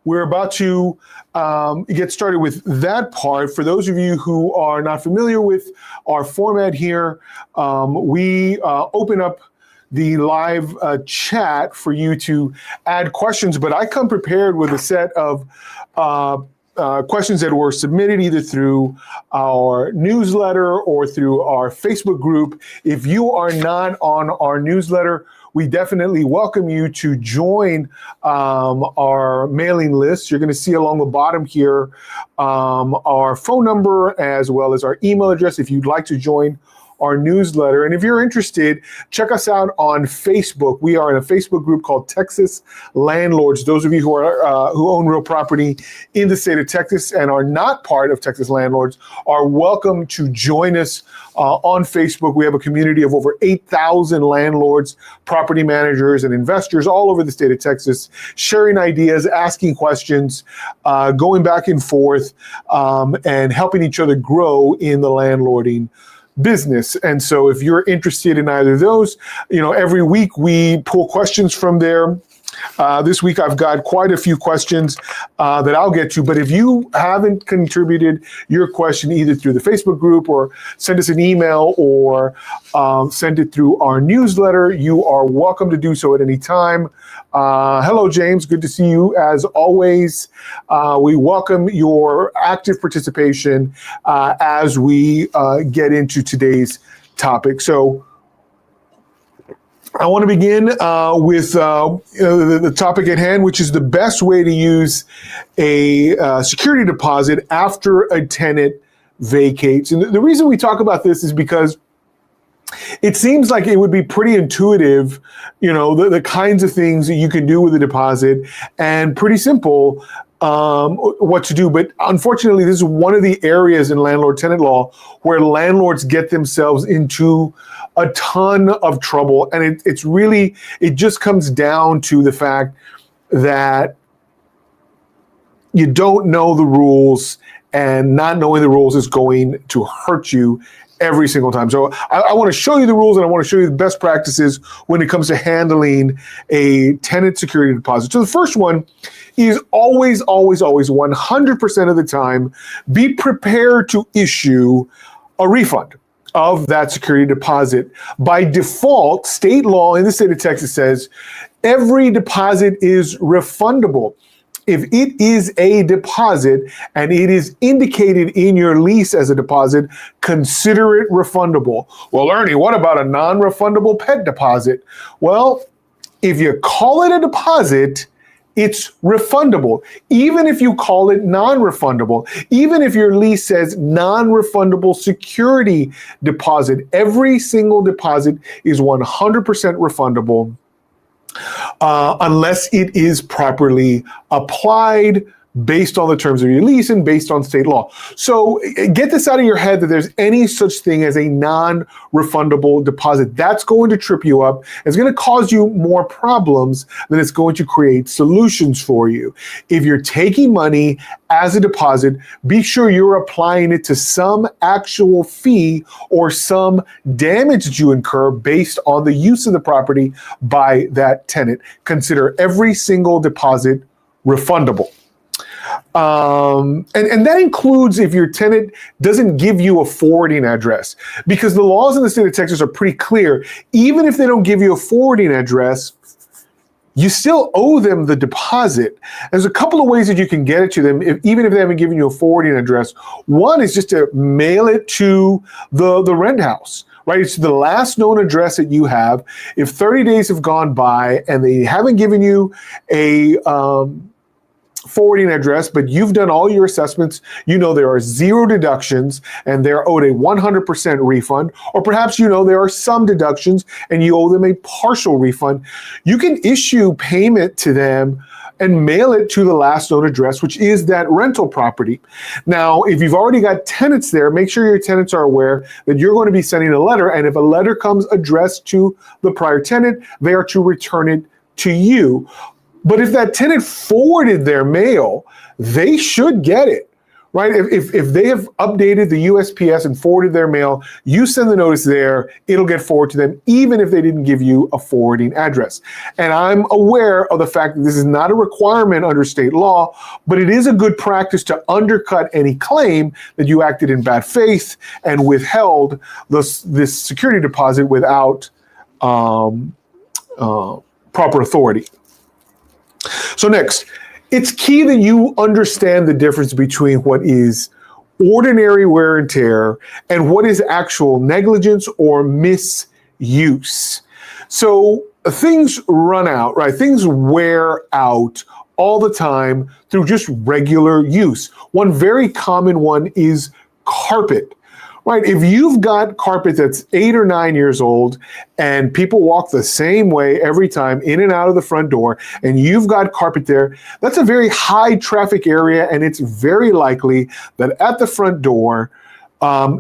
We're about to get started with that part. For those of you who are not familiar with our format here, we open up the live chat for you to add questions, but I come prepared with a set of questions that were submitted either through our newsletter or through our Facebook group. If you are not on our newsletter, we definitely welcome you to join our mailing list. You're going to see along the bottom here our phone number as well as our email address if you'd like to join our newsletter. And if you're interested, check us out on Facebook. We are in a Facebook group called Texas Landlords. Those of you who are who own real property in the state of Texas and are not part of Texas Landlords are welcome to join us on Facebook. We have a community of over 8,000 landlords, property managers, and investors all over the state of Texas, sharing ideas, asking questions, going back and forth, and helping each other grow in the landlording business. And so if you're interested in either of those, every week we pull questions from there. This week I've got quite a few questions that I'll get to, but if you haven't contributed your question either through the Facebook group or send us an email or send it through our newsletter, you are welcome to do so at any time. Hello, James. Good to see you as always. We welcome your active participation as we get into today's topic. So I want to begin with the topic at hand, which is the best way to use a security deposit after a tenant vacates. And the reason we talk about this is because it seems like it would be pretty intuitive, the kinds of things that you can do with a deposit and pretty simple what to do. But unfortunately, this is one of the areas in landlord-tenant law where landlords get themselves into a ton of trouble. And it just comes down to the fact that you don't know the rules, and not knowing the rules is going to hurt you every single time. So I want to show you the rules, and I want to show you the best practices when it comes to handling a tenant security deposit. So the first one is always, 100% of the time, be prepared to issue a refund of that security deposit. By default, state law in the state of Texas says every deposit is refundable. If it is a deposit and it is indicated in your lease as a deposit, consider it refundable. Well, Ernie, what about a non-refundable pet deposit? Well, if you call it a deposit, it's refundable. Even if you call it non-refundable, even if your lease says non-refundable security deposit, every single deposit is 100% refundable. Unless it is properly applied based on the terms of your lease and based on state law. So get this out of your head that there's any such thing as a non-refundable deposit. That's going to trip you up. It's going to cause you more problems than it's going to create solutions for you. If you're taking money as a deposit, be sure you're applying it to some actual fee or some damage that you incur based on the use of the property by that tenant. Consider every single deposit refundable. And that includes if your tenant doesn't give you a forwarding address, because the laws in the state of Texas are pretty clear. Even if they don't give you a forwarding address, you still owe them the deposit. There's a couple of ways that you can get it to them, even if they haven't given you a forwarding address. One is just to mail it to the rent house. Right, it's the last known address that you have. If 30 days have gone by and they haven't given you a forwarding address, but you've done all your assessments, there are zero deductions and they're owed a 100% refund, or perhaps there are some deductions and you owe them a partial refund, you can issue payment to them and mail it to the last known address, which is that rental property. Now, if you've already got tenants there, make sure your tenants are aware that you're going to be sending a letter, and if a letter comes addressed to the prior tenant, they are to return it to you. But if that tenant forwarded their mail, they should get it, right? If they have updated the USPS and forwarded their mail, you send the notice there, it'll get forwarded to them, even if they didn't give you a forwarding address. And I'm aware of the fact that this is not a requirement under state law, but it is a good practice to undercut any claim that you acted in bad faith and withheld this security deposit without proper authority. So next, it's key that you understand the difference between what is ordinary wear and tear and what is actual negligence or misuse. So things run out, right? Things wear out all the time through just regular use. One very common one is carpet. Right, if you've got carpet that's 8 or 9 years old and people walk the same way every time in and out of the front door, and you've got carpet there, that's a very high traffic area, and it's very likely that at the front door,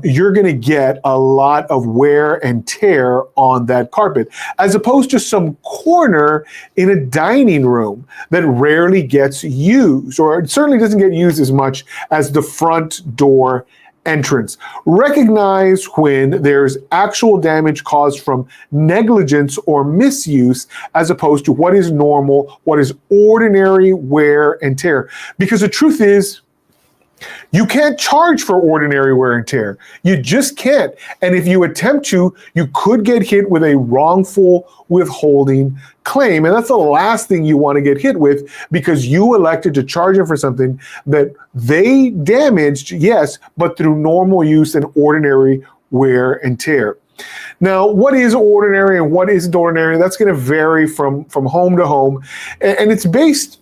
you're going to get a lot of wear and tear on that carpet, as opposed to some corner in a dining room that rarely gets used, or it certainly doesn't get used as much as the front door entrance. Recognize when there's actual damage caused from negligence or misuse as opposed to what is normal, what is ordinary wear and tear. Because the truth is, you can't charge for ordinary wear and tear. You just can't. And if you attempt to, you could get hit with a wrongful withholding claim. And that's the last thing you want to get hit with, because you elected to charge them for something that they damaged, yes, but through normal use and ordinary wear and tear. Now, what is ordinary and what isn't ordinary? That's going to vary from home to home. And it's based,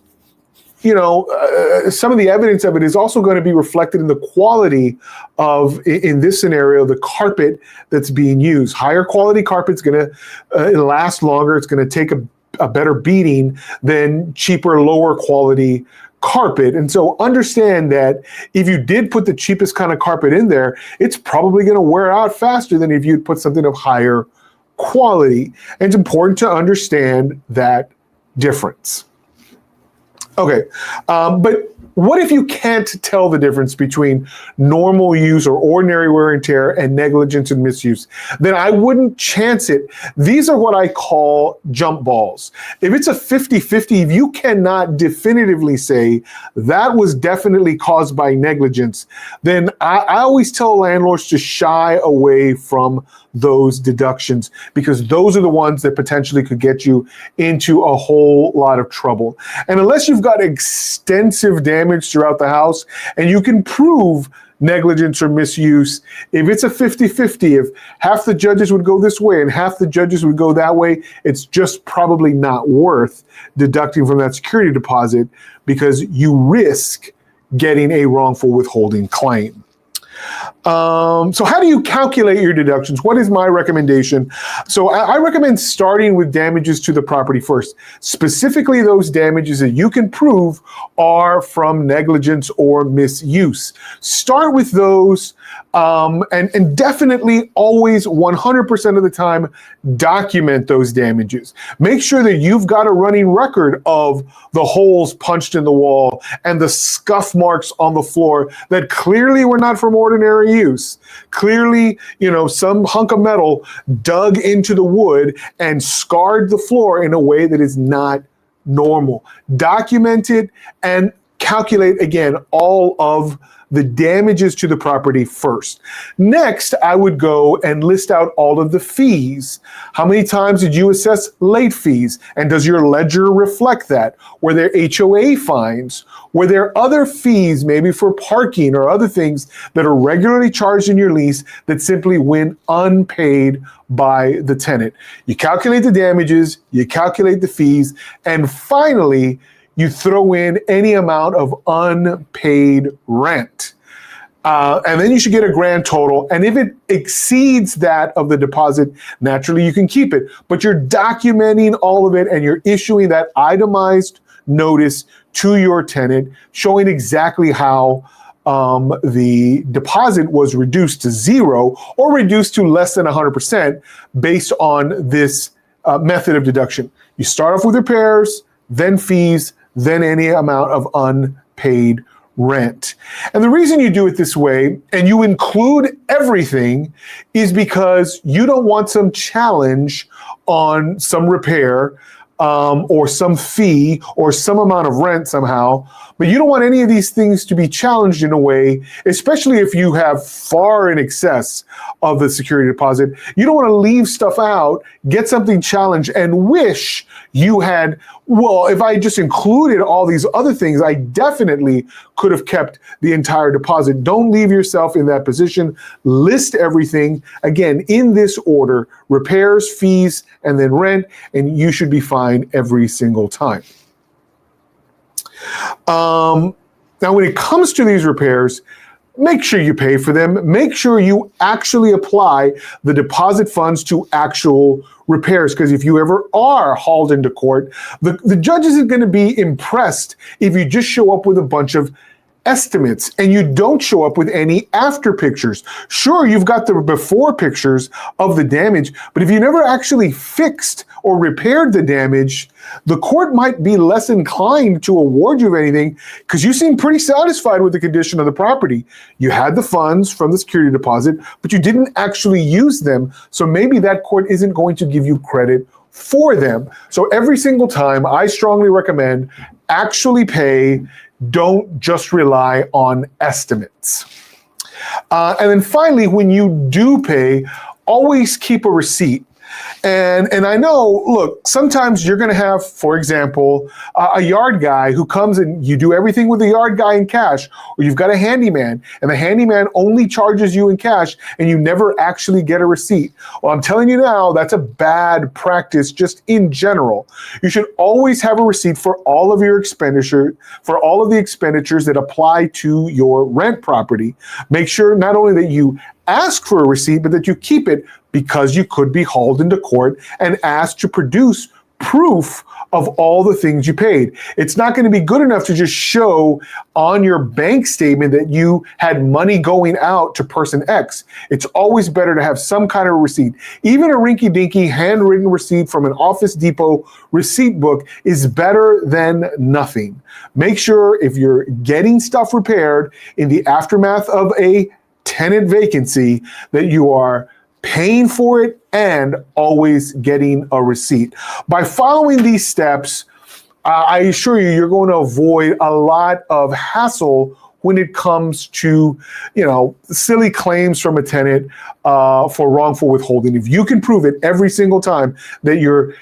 some of the evidence of it is also going to be reflected in the quality of, in this scenario, the carpet that's being used. Higher quality carpet's going to last longer. It's going to take a better beating than cheaper, lower quality carpet. And so understand that if you did put the cheapest kind of carpet in there, it's probably going to wear out faster than if you'd put something of higher quality. And it's important to understand that difference. Okay, but what if you can't tell the difference between normal use or ordinary wear and tear and negligence and misuse? Then I wouldn't chance it. These are what I call jump balls. If it's a 50-50, if you cannot definitively say that was definitely caused by negligence, then I always tell landlords to shy away from those deductions, because those are the ones that potentially could get you into a whole lot of trouble. And unless you've got extensive damage throughout the house and you can prove negligence or misuse, if it's a 50-50, if half the judges would go this way and half the judges would go that way, it's just probably not worth deducting from that security deposit, because you risk getting a wrongful withholding claim. So how do you calculate your deductions? What is my recommendation? So I recommend starting with damages to the property first, specifically those damages that you can prove are from negligence or misuse. Start with those, and definitely always 100% of the time document those damages. Make sure that you've got a running record of the holes punched in the wall and the scuff marks on the floor that clearly were not from ordinary use. Clearly, some hunk of metal dug into the wood and scarred the floor in a way that is not normal. Document it and calculate, again, all of the damages to the property first. Next, I would go and list out all of the fees. How many times did you assess late fees? And does your ledger reflect that? Were there HOA fines? Were there other fees, maybe for parking or other things that are regularly charged in your lease that simply went unpaid by the tenant? You calculate the damages, you calculate the fees, and finally, you throw in any amount of unpaid rent. And then you should get a grand total. And if it exceeds that of the deposit, naturally you can keep it. But you're documenting all of it and you're issuing that itemized notice to your tenant, showing exactly how the deposit was reduced to zero or reduced to less than 100% based on this method of deduction. You start off with repairs, then fees, then any amount of unpaid rent. And the reason you do it this way, and you include everything, is because you don't want some challenge on some repair, or some fee or some amount of rent somehow. But you don't want any of these things to be challenged in a way, especially if you have far in excess of the security deposit. You don't want to leave stuff out, get something challenged, and wish you had, well, if I just included all these other things, I definitely could have kept the entire deposit. Don't leave yourself in that position. List everything, again, in this order: repairs, fees, and then rent, and you should be fine every single time. Now, when it comes to these repairs, make sure you pay for them. Make sure you actually apply the deposit funds to actual repairs, because if you ever are hauled into court, the judge isn't going to be impressed if you just show up with a bunch of estimates and you don't show up with any after pictures. Sure, you've got the before pictures of the damage, but if you never actually fixed or repaired the damage, the court might be less inclined to award you anything, because you seem pretty satisfied with the condition of the property. You had the funds from the security deposit, but you didn't actually use them. So maybe that court isn't going to give you credit for them. So every single time, I strongly recommend actually pay. Don't just rely on estimates. And then finally, when you do pay, always keep a receipt. And I know, look, sometimes you're going to have, for example, a yard guy who comes and you do everything with the yard guy in cash, or you've got a handyman and the handyman only charges you in cash and you never actually get a receipt. Well, I'm telling you now, that's a bad practice just in general. You should always have a receipt for all of your expenditure, for all of the expenditures that apply to your rent property. Make sure not only that you ask for a receipt, but that you keep it, because you could be hauled into court and asked to produce proof of all the things you paid. It's not going to be good enough to just show on your bank statement that you had money going out to person X. It's always better to have some kind of receipt. Even a rinky-dinky handwritten receipt from an Office Depot receipt book is better than nothing. Make sure if you're getting stuff repaired in the aftermath of a tenant vacancy that you are paying for it and always getting a receipt. By following these steps, I assure you, you're going to avoid a lot of hassle when it comes to, silly claims from a tenant for wrongful withholding. If you can prove it every single time that your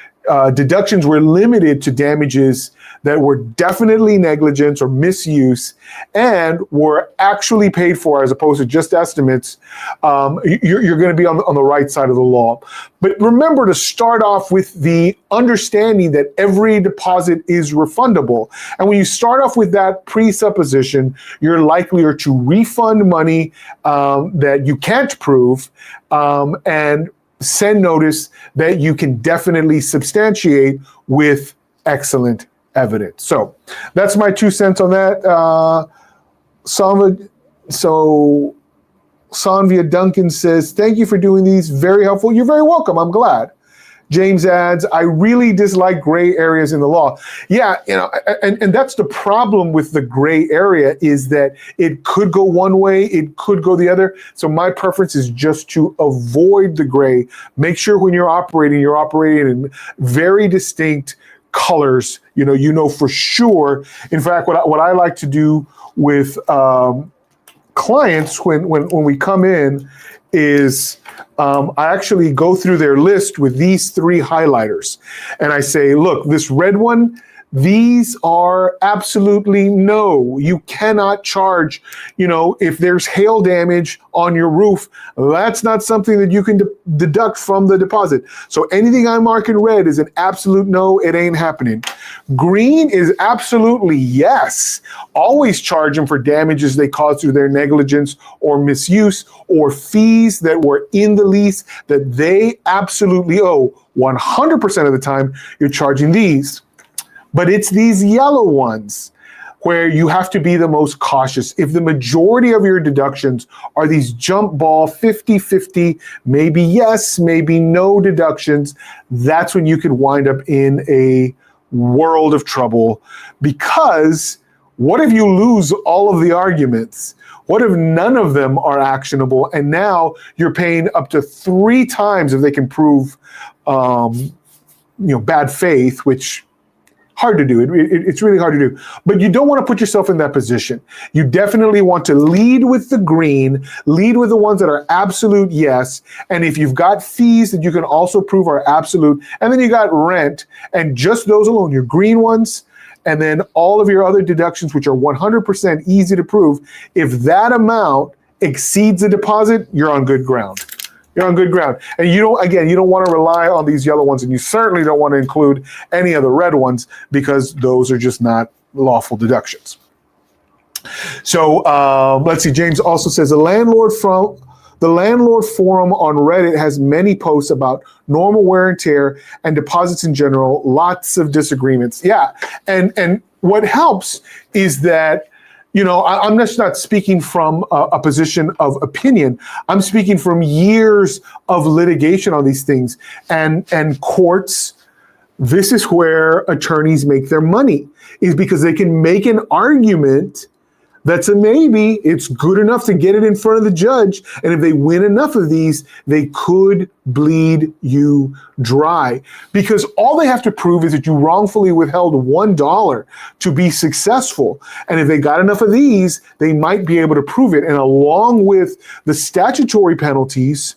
deductions were limited to damages that were definitely negligence or misuse and were actually paid for as opposed to just estimates, you're going to be on the right side of the law. But remember to start off with the understanding that every deposit is refundable. And when you start off with that presupposition, you're likelier to refund money that you can't prove, and send notice that you can definitely substantiate with excellent evidence. So that's my 2 cents on that. Sanvia Duncan says, thank you for doing these. Very helpful. You're very welcome. I'm glad. James adds, I really dislike gray areas in the law. Yeah, and that's the problem with the gray area, is that it could go one way, it could go the other. So my preference is just to avoid the gray. Make sure when you're operating in very distinct colors, for sure. In fact, what I like to do with clients when we come in is I actually go through their list with these 3 highlighters. And I say, look, this red one, these are absolutely no. You cannot charge, if there's hail damage on your roof, that's not something that you can deduct from the deposit. So anything I mark in red is an absolute no, it ain't happening. Green is absolutely yes. Always charge them for damages they caused through their negligence or misuse, or fees that were in the lease that they absolutely owe. 100% of the time, you're charging these. But it's these yellow ones where you have to be the most cautious. If the majority of your deductions are these jump ball 50-50, maybe yes, maybe no deductions, that's when you could wind up in a world of trouble, because What if you lose all of the arguments? What if none of them are actionable, and now you're paying up to 3 times if they can prove, bad faith, which hard to do. It's really hard to do. But you don't want to put yourself in that position. You definitely want to lead with the green, lead with the ones that are absolute yes. And if you've got fees that you can also prove are absolute, and then you got rent, and just those alone, your green ones, and then all of your other deductions, which are 100% easy to prove, if that amount exceeds the deposit, you're on good ground. You're on good ground. And you don't want to rely on these yellow ones, and you certainly don't want to include any of the red ones, because those are just not lawful deductions. So let's see. James also says the landlord forum on Reddit has many posts about normal wear and tear and deposits in general. Lots of disagreements. Yeah, and what helps is that, I'm just not speaking from a position of opinion. I'm speaking from years of litigation on these things, and courts. This is where attorneys make their money, is because they can make an argument that's a maybe. It's good enough to get it in front of the judge. And if they win enough of these, they could bleed you dry, because all they have to prove is that you wrongfully withheld $1 to be successful. And if they got enough of these, they might be able to prove it. And along with the statutory penalties,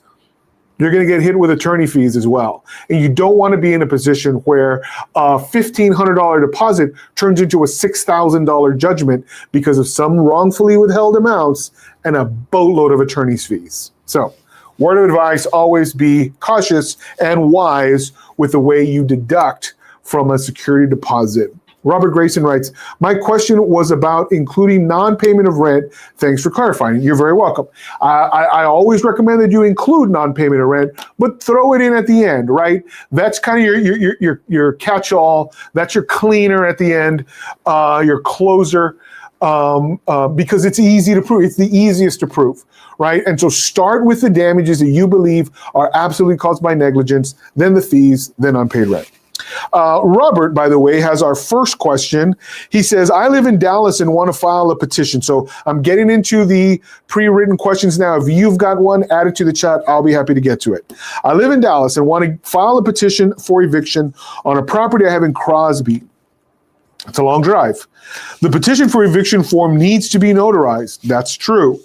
you're going to get hit with attorney fees as well. And you don't want to be in a position where a $1,500 deposit turns into a $6,000 judgment because of some wrongfully withheld amounts and a boatload of attorney's fees. So, word of advice, always be cautious and wise with the way you deduct from a security deposit. Robert Grayson writes, my question was about including non-payment of rent. Thanks for clarifying. You're very welcome. I always recommend that you include non-payment of rent, but throw it in at the end, right? That's kind of your catch-all. That's your cleaner at the end, your closer, because it's easy to prove. It's the easiest to prove, right? And so start with the damages that you believe are absolutely caused by negligence, then the fees, then unpaid rent. Robert, by the way, has our first question. He says, I live in Dallas and want to file a petition. So I'm getting into the pre-written questions now. If you've got one, add it to the chat. I'll be happy to get to it. I live in Dallas and want to file a petition for eviction on a property I have in Crosby. It's a long drive. The petition for eviction form needs to be notarized. That's true.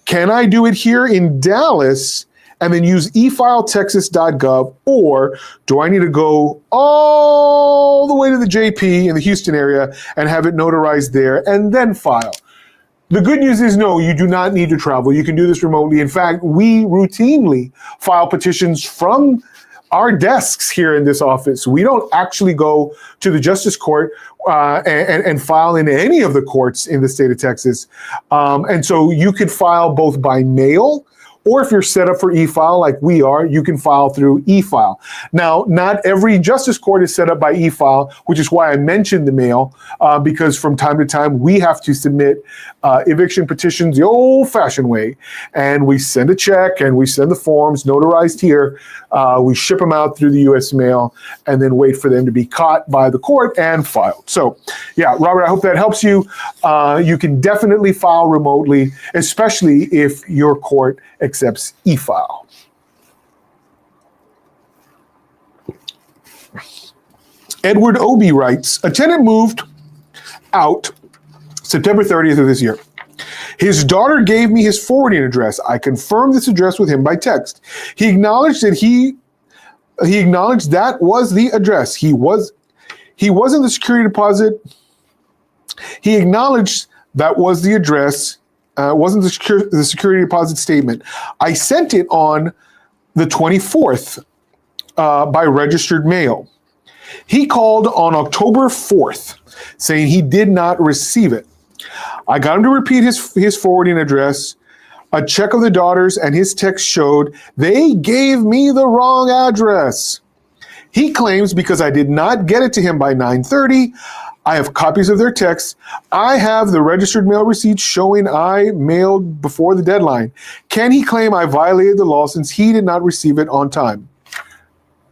Can I do it here in Dallas and then use efiletexas.gov, or do I need to go all the way to the JP in the Houston area and have it notarized there and then file? The good news is, no, you do not need to travel. You can do this remotely. In fact, we routinely file petitions from our desks here in this office. We don't actually go to the Justice Court and file in any of the courts in the state of Texas. And so you could file both by mail, or if you're set up for e-file like we are, you can file through e-file. Now, not every justice court is set up by e-file, which is why I mentioned the mail, because from time to time we have to submit eviction petitions the old-fashioned way. And we send a check and we send the forms notarized here. We ship them out through the U.S. mail and then wait for them to be caught by the court and filed. So, yeah, Robert, I hope that helps you. You can definitely file remotely, especially if your court accepts e-file. Edward Obie writes, a tenant moved out September 30th of this year. His daughter gave me his forwarding address. I confirmed this address with him by text. He acknowledged that that was the address. He wasn't the security deposit. He acknowledged that was the address. Wasn't the security deposit statement. I sent it on the 24th by registered mail. He called on October 4th saying he did not receive it. I got him to repeat his forwarding address. A check of the daughter's and his text showed they gave me the wrong address. He claims because I did not get it to him by 9:30, I have copies of their texts. I have the registered mail receipts showing I mailed before the deadline. Can he claim I violated the law since he did not receive it on time?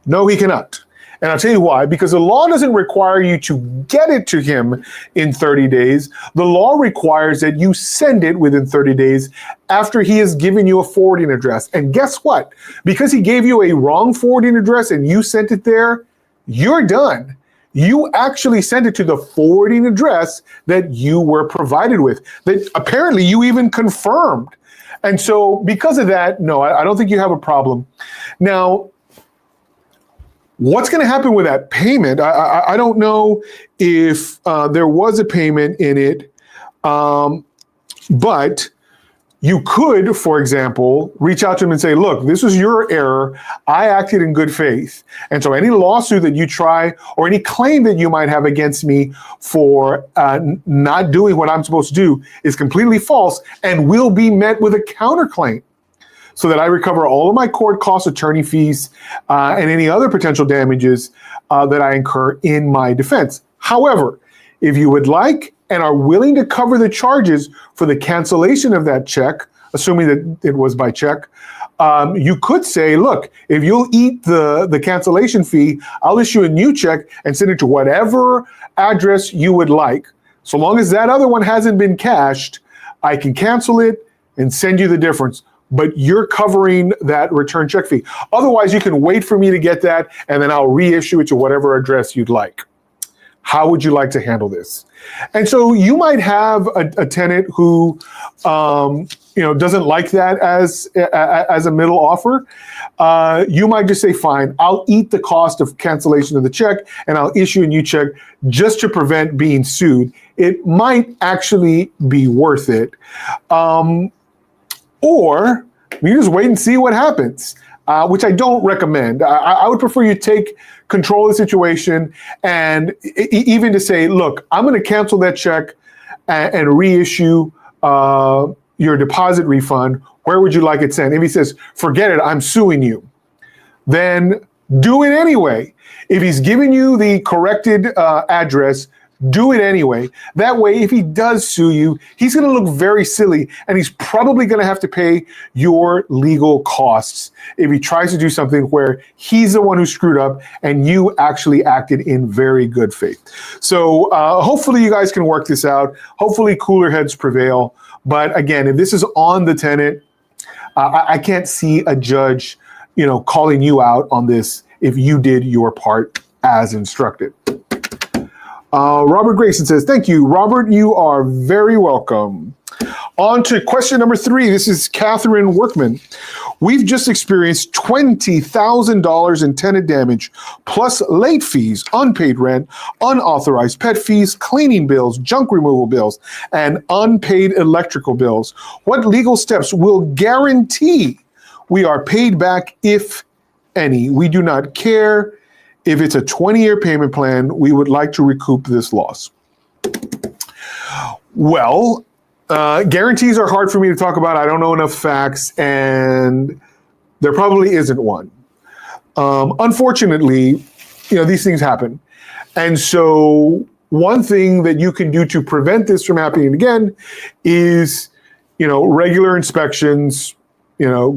No, he cannot. And I'll tell you why, because the law doesn't require you to get it to him in 30 days. The law requires that you send it within 30 days after he has given you a forwarding address. And guess what? Because he gave you a wrong forwarding address and you sent it there, you're done. You actually sent it to the forwarding address that you were provided with, that apparently you even confirmed. And so because of that, no, I don't think you have a problem. Now, what's going to happen with that payment? I don't know if there was a payment in it, but you could, for example, reach out to him and say, look, this was your error. I acted in good faith. And so any lawsuit that you try or any claim that you might have against me for not doing what I'm supposed to do is completely false and will be met with a counterclaim, so that I recover all of my court costs, attorney fees, and any other potential damages that I incur in my defense. However, if you would like and are willing to cover the charges for the cancellation of that check, assuming that it was by check, you could say, look, if you'll eat the cancellation fee, I'll issue a new check and send it to whatever address you would like. So long as that other one hasn't been cashed, I can cancel it and send you the difference. But you're covering that return check fee. Otherwise, you can wait for me to get that, and then I'll reissue it to whatever address you'd like. How would you like to handle this? And so you might have a tenant who, doesn't like that as a middle offer. You might just say, fine, I'll eat the cost of cancellation of the check, and I'll issue a new check just to prevent being sued. It might actually be worth it. Or you just wait and see what happens, which I don't recommend. I would prefer you take control of the situation and even to say, look, I'm going to cancel that check and reissue your deposit refund. Where would you like it sent? If he says, forget it, I'm suing you, then do it anyway. If he's giving you the corrected address, do it anyway. That way, if he does sue you, he's going to look very silly, and he's probably going to have to pay your legal costs if he tries to do something where he's the one who screwed up and you actually acted in very good faith. So hopefully you guys can work this out. Hopefully cooler heads prevail. But again, if this is on the tenant, I can't see a judge, calling you out on this if you did your part as instructed. Robert Grayson says, thank you, Robert. You are very welcome. On to question number 3. This is Catherine Workman. We've just experienced $20,000 in tenant damage, plus late fees, unpaid rent, unauthorized pet fees, cleaning bills, junk removal bills, and unpaid electrical bills. What legal steps will guarantee we are paid back, if any? We do not care if it's a 20-year payment plan. We would like to recoup this loss. Well, guarantees are hard for me to talk about. I don't know enough facts, and there probably isn't one. Unfortunately, these things happen. And so one thing that you can do to prevent this from happening again is, regular inspections,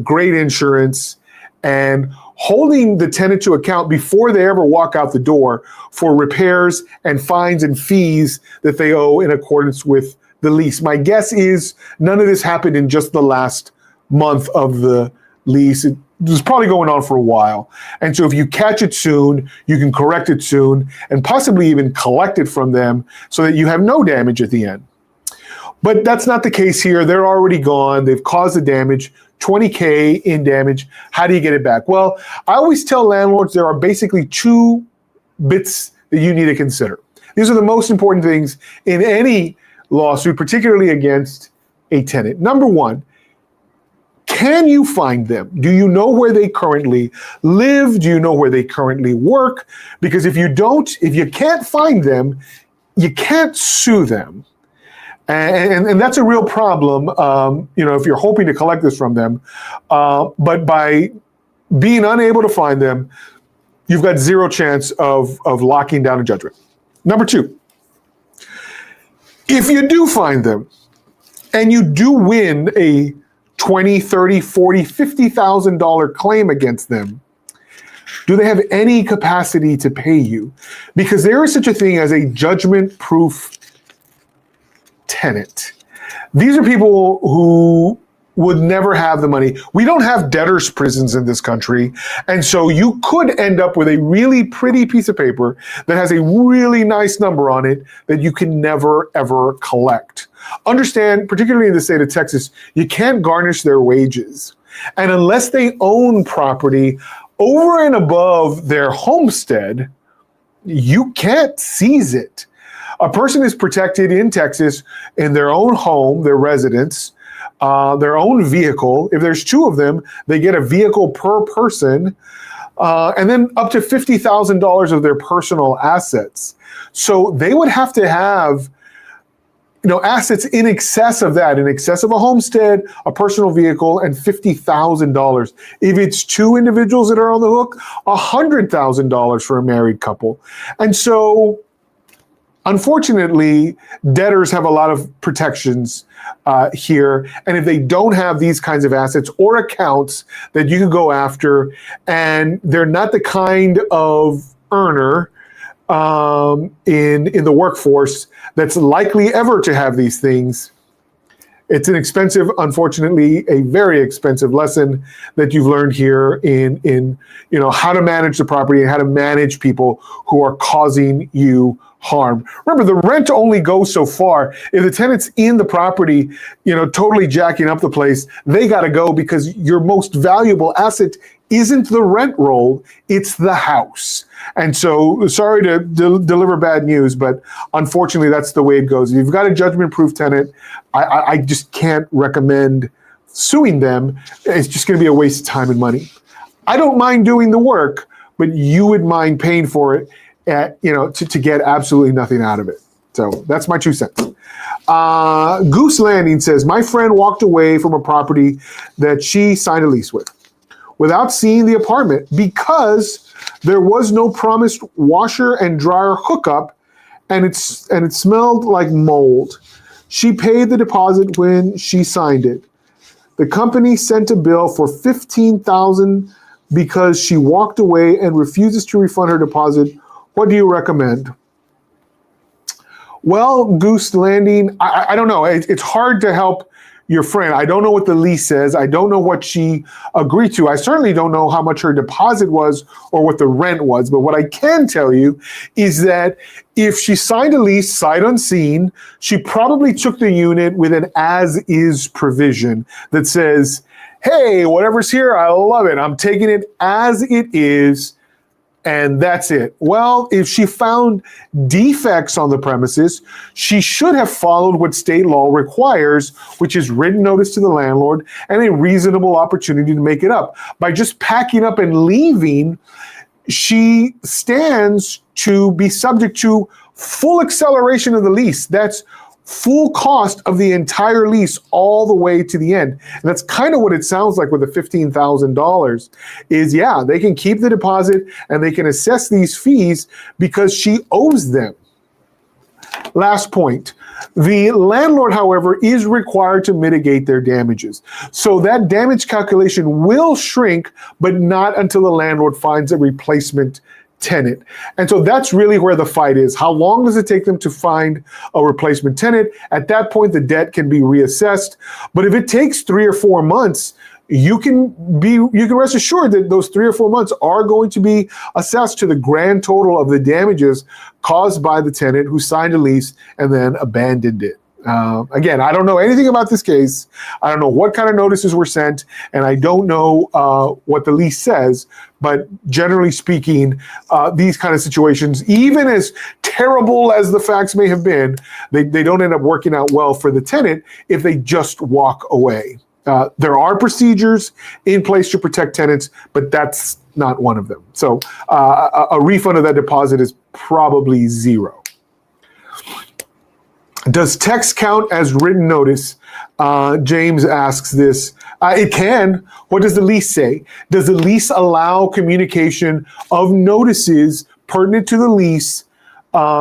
great insurance, and holding the tenant to account before they ever walk out the door for repairs and fines and fees that they owe in accordance with the lease. My guess is none of this happened in just the last month of the lease. It was probably going on for a while. And so if you catch it soon, you can correct it soon and possibly even collect it from them so that you have no damage at the end. But that's not the case here. They're already gone. They've caused the damage. $20K in damage. How do you get it back? Well, I always tell landlords there are basically 2 bits that you need to consider. These are the most important things in any lawsuit, particularly against a tenant. Number 1, can you find them? Do you know where they currently live? Do you know where they currently work? Because if you can't find them, you can't sue them. And that's a real problem, if you're hoping to collect this from them. But by being unable to find them, you've got zero chance of locking down a judgment. Number 2, if you do find them and you do win a $20,000, $30,000, $40,000, $50,000 claim against them, Do they have any capacity to pay you? Because there is such a thing as a judgment-proof tenant. These are people who would never have the money. We don't have debtors' prisons in this country. And so you could end up with a really pretty piece of paper that has a really nice number on it that you can never, ever collect. Understand, particularly in the state of Texas, you can't garnish their wages. And unless they own property over and above their homestead, you can't seize it. A person is protected in Texas in their own home, their residence, their own vehicle. If there's two of them, they get a vehicle per person, and then up to $50,000 of their personal assets. So they would have to have, assets in excess of that, in excess of a homestead, a personal vehicle, and $50,000. If it's two individuals that are on the hook, $100,000 for a married couple. And so, unfortunately, debtors have a lot of protections here. And if they don't have these kinds of assets or accounts that you can go after, and they're not the kind of earner in the workforce that's likely ever to have these things, it's an expensive, unfortunately, a very expensive lesson that you've learned here in how to manage the property and how to manage people who are causing you harm. Remember, the rent only goes so far. If the tenant's in the property, totally jacking up the place, they got to go, because your most valuable asset isn't the rent roll, it's the house. And so, sorry to deliver bad news, but unfortunately, that's the way it goes. If you've got a judgment-proof tenant, I just can't recommend suing them. It's just going to be a waste of time and money. I don't mind doing the work, but you would mind paying for it to get absolutely nothing out of it. So that's my 2 cents. Goose Landing says, my friend walked away from a property that she signed a lease with without seeing the apartment because there was no promised washer and dryer hookup, and it smelled like mold. She paid the deposit when she signed it. The company sent a bill for $15,000 because she walked away and refuses to refund her deposit. What do you recommend? Well, Goose Landing, I don't know. It's hard to help your friend. I don't know what the lease says. I don't know what she agreed to. I certainly don't know how much her deposit was or what the rent was. But what I can tell you is that if she signed a lease sight unseen, she probably took the unit with an as-is provision that says, hey, whatever's here, I love it. I'm taking it as it is. And that's it. Well, if she found defects on the premises, she should have followed what state law requires, which is written notice to the landlord and a reasonable opportunity to make it up. By just packing up and leaving, she stands to be subject to full acceleration of the lease. That's full cost of the entire lease all the way to the end. And that's kind of what it sounds like with the $15,000 is, yeah, they can keep the deposit and they can assess these fees because she owes them. Last point. The landlord, however, is required to mitigate their damages. So that damage calculation will shrink, but not until the landlord finds a replacement tenant. And so that's really where the fight is. How long does it take them to find a replacement tenant? At that point, the debt can be reassessed. But if it takes 3 or 4 months, you can rest assured that those 3 or 4 months are going to be assessed to the grand total of the damages caused by the tenant who signed a lease and then abandoned it. Again, I don't know anything about this case. I don't know what kind of notices were sent, and I don't know what the lease says. But generally speaking, these kind of situations, even as terrible as the facts may have been, they don't end up working out well for the tenant if they just walk away. There are procedures in place to protect tenants, but that's not one of them. So a refund of that deposit is probably zero. Does text count as written notice? James asks this. It can. What does the lease say? Does the lease allow communication of notices pertinent to the lease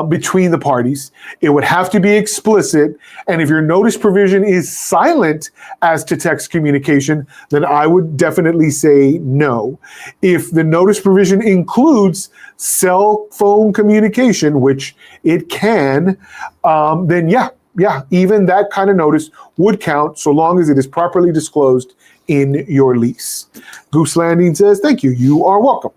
between the parties. It would have to be explicit. And if your notice provision is silent as to text communication, then I would definitely say no. If the notice provision includes cell phone communication, which it can, then yeah, even that kind of notice would count so long as it is properly disclosed in your lease. Goose Landing says, thank you. You are welcome.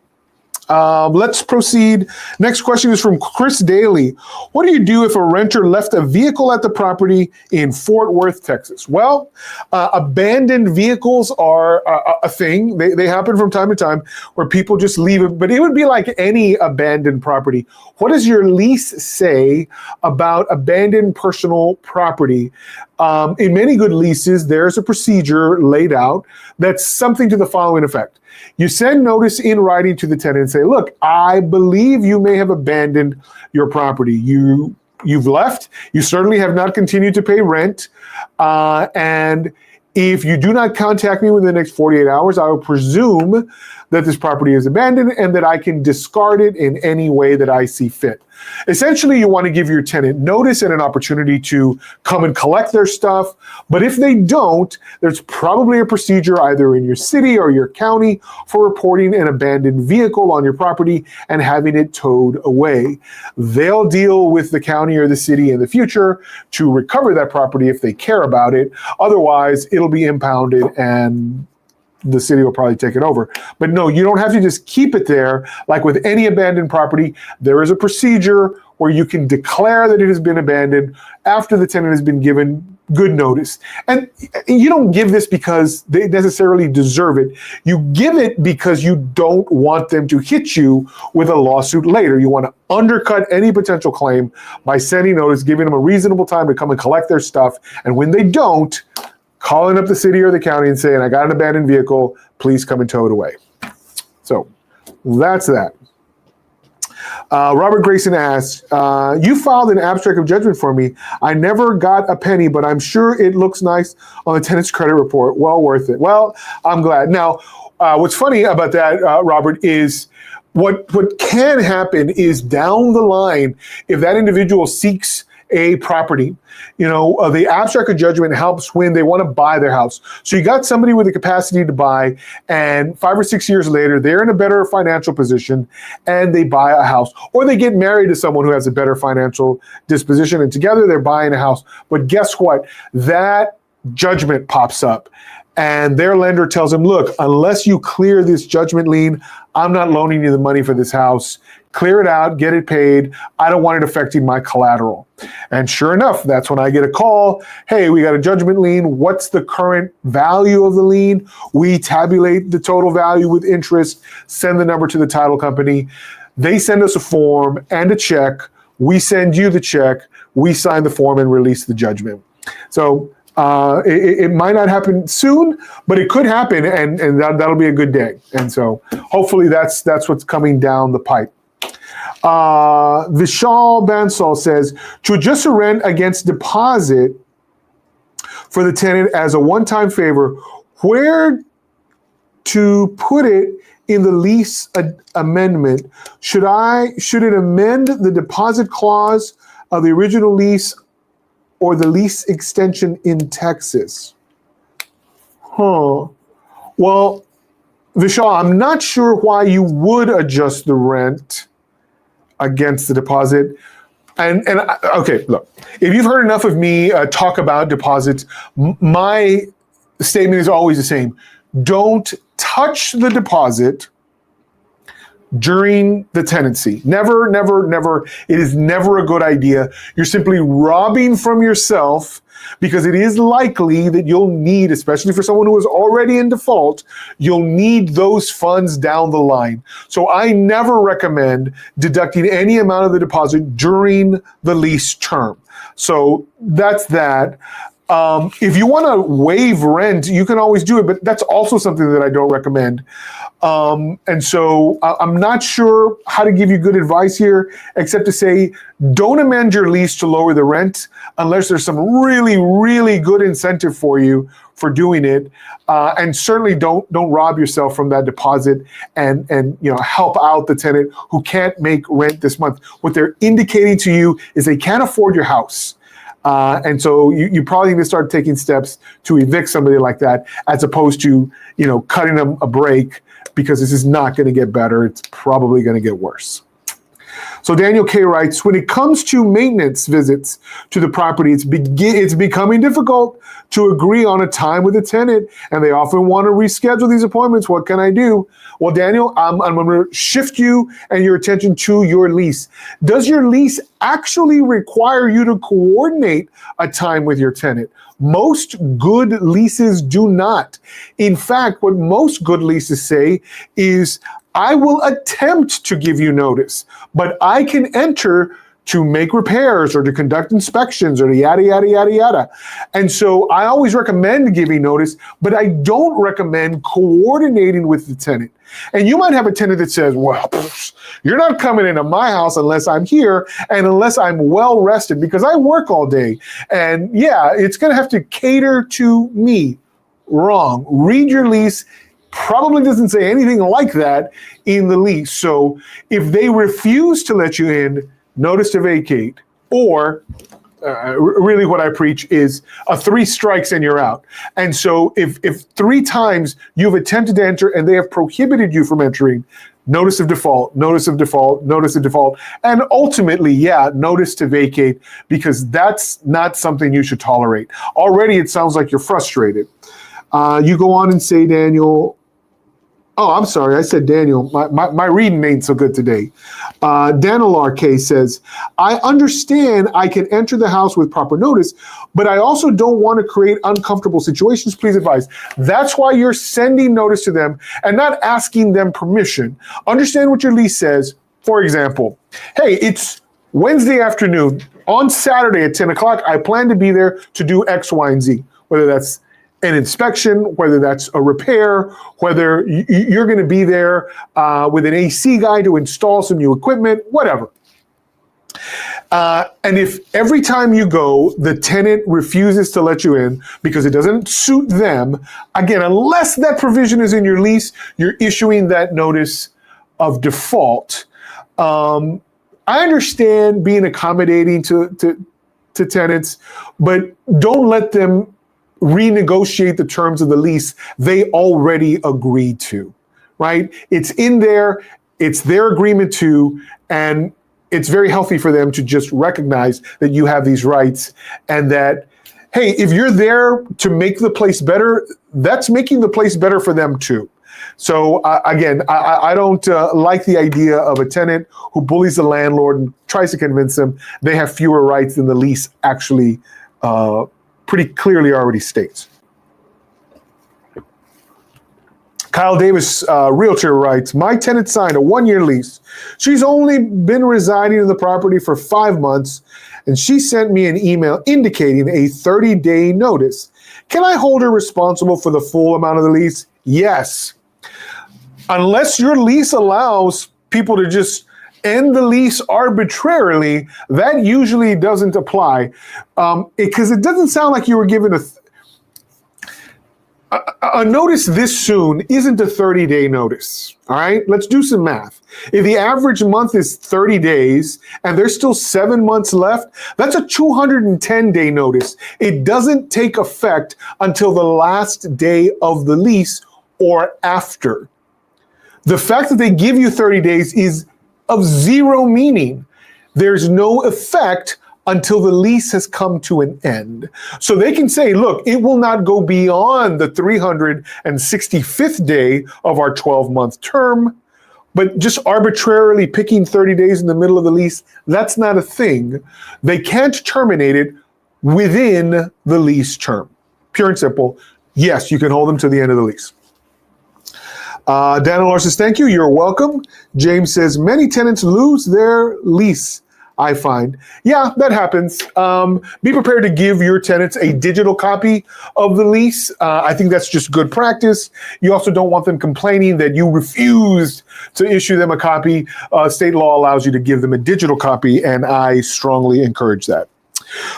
Let's proceed. Next question is from Chris Daly. What do you do if a renter left a vehicle at the property in Fort Worth, Texas? Well, abandoned vehicles are a thing. They happen from time to time where people just leave it, but it would be like any abandoned property. What does your lease say about abandoned personal property? In many good leases, there's a procedure laid out that's something to the following effect. You send notice in writing to the tenant and say, look, I believe you may have abandoned your property. You've left. You certainly have not continued to pay rent. And if you do not contact me within the next 48 hours, I will presume that this property is abandoned and that I can discard it in any way that I see fit. Essentially, you want to give your tenant notice and an opportunity to come and collect their stuff. But if they don't, there's probably a procedure either in your city or your county for reporting an abandoned vehicle on your property and having it towed away. They'll deal with the county or the city in the future to recover that property if they care about it. Otherwise, it'll be impounded and the city will probably take it over. But no, you don't have to just keep it there. Like with any abandoned property, there is a procedure where you can declare that it has been abandoned after the tenant has been given good notice. And you don't give this because they necessarily deserve it. You give it because you don't want them to hit you with a lawsuit later. You want to undercut any potential claim by sending notice, giving them a reasonable time to come and collect their stuff. And when they don't, calling up the city or the county and saying, I got an abandoned vehicle, please come and tow it away. So that's that. Robert Grayson asks, you filed an abstract of judgment for me. I never got a penny, but I'm sure it looks nice on the tenant's credit report. Well worth it. Well, I'm glad. Now, what's funny about that, Robert, is what can happen is down the line, if that individual seeks a property, the abstract of judgment helps when they want to buy their house. So you got somebody with the capacity to buy, and 5 or 6 years later, they're in a better financial position and they buy a house, or they get married to someone who has a better financial disposition, and together they're buying a house. But guess what? That judgment pops up and their lender tells them, look, unless you clear this judgment lien, I'm not loaning you the money for this house. Clear it out, get it paid. I don't want it affecting my collateral. And sure enough, that's when I get a call. Hey, we got a judgment lien. What's the current value of the lien? We tabulate the total value with interest, send the number to the title company. They send us a form and a check. We send you the check. We sign the form and release the judgment. So it might not happen soon, but it could happen, and that'll be a good day. And so hopefully that's what's coming down the pipe. Vishal Bansal says, to adjust a rent against deposit for the tenant as a one-time favor, where to put it in the lease amendment? Should it amend the deposit clause of the original lease or the lease extension in Texas? Well, Vishal, I'm not sure why you would adjust the rent against the deposit. And okay, look, if you've heard enough of me talk about deposits, my statement is always the same. Don't touch the deposit during the tenancy. Never, never, never. It is never a good idea. You're simply robbing from yourself, because it is likely that you'll need, especially for someone who is already in default, you'll need those funds down the line. So I never recommend deducting any amount of the deposit during the lease term. So that's that. If you want to waive rent, you can always do it, but that's also something that I don't recommend. And so I'm not sure how to give you good advice here, except to say, don't amend your lease to lower the rent unless there's some really, really good incentive for you for doing it. And certainly don't rob yourself from that deposit and help out the tenant who can't make rent this month. What they're indicating to you is they can't afford your house. And so you probably need to start taking steps to evict somebody like that, as opposed to, cutting them a break, because this is not going to get better. It's probably going to get worse. So Daniel K. writes, when it comes to maintenance visits to the property, it's becoming difficult to agree on a time with the tenant, and they often want to reschedule these appointments. What can I do? Well, Daniel, I'm going to shift you and your attention to your lease. Does your lease actually require you to coordinate a time with your tenant? Most good leases do not. In fact, what most good leases say is, I will attempt to give you notice, but I can enter to make repairs or to conduct inspections or to yada, yada, yada, yada. And so I always recommend giving notice, but I don't recommend coordinating with the tenant. And you might have a tenant that says, well, you're not coming into my house unless I'm here and unless I'm well rested, because I work all day. And yeah, it's going to have to cater to me. Wrong. Read your lease. Probably doesn't say anything like that in the lease. So if they refuse to let you in, notice to vacate, or really what I preach is a 3 strikes and you're out. And so if 3 times you've attempted to enter and they have prohibited you from entering, notice of default, notice of default, notice of default, and ultimately, notice to vacate, because that's not something you should tolerate. Already it sounds like you're frustrated. You go on and say, Daniel, I'm sorry, I said Daniel. My reading ain't so good today. Daniel RK says, I understand I can enter the house with proper notice, but I also don't want to create uncomfortable situations. Please advise. That's why you're sending notice to them and not asking them permission. Understand what your lease says. For example, hey, it's Wednesday afternoon. On Saturday at 10 o'clock, I plan to be there to do X, Y, and Z, whether that's an inspection, whether that's a repair, whether you're going to be there with an AC guy to install some new equipment, whatever. And if every time you go, the tenant refuses to let you in because it doesn't suit them, again, unless that provision is in your lease, you're issuing that notice of default. I understand being accommodating to tenants, but don't let them renegotiate the terms of the lease they already agreed to, right? It's in there, it's their agreement to, and it's very healthy for them to just recognize that you have these rights, and that, hey, if you're there to make the place better, that's making the place better for them too. So again, I don't like the idea of a tenant who bullies the landlord and tries to convince them they have fewer rights than the lease actually pretty clearly already states. Kyle Davis, realtor, writes, my tenant signed a 1-year lease. She's only been residing in the property for 5 months, and she sent me an email indicating a 30-day notice. Can I hold her responsible for the full amount of the lease? Yes. Unless your lease allows people to just end the lease arbitrarily, that usually doesn't apply, because it doesn't sound like you were given a notice this soon isn't a 30-day notice. All right, let's do some math. If the average month is 30 days and there's still 7 months left, that's a 210-day notice. It doesn't take effect until the last day of the lease or after. The fact that they give you 30 days is of zero meaning. There's no effect until the lease has come to an end. So they can say, look, it will not go beyond the 365th day of our 12-month term, but just arbitrarily picking 30 days in the middle of the lease, that's not a thing. They can't terminate it within the lease term. Pure and simple. Yes, you can hold them to the end of the lease. Daniel says, thank you, you're welcome. James says, many tenants lose their lease I find. Yeah, that happens. Be prepared to give your tenants a digital copy of the lease. I think that's just good practice. You also don't want them complaining that you refused to issue them a copy. State law allows you to give them a digital copy, and I strongly encourage that.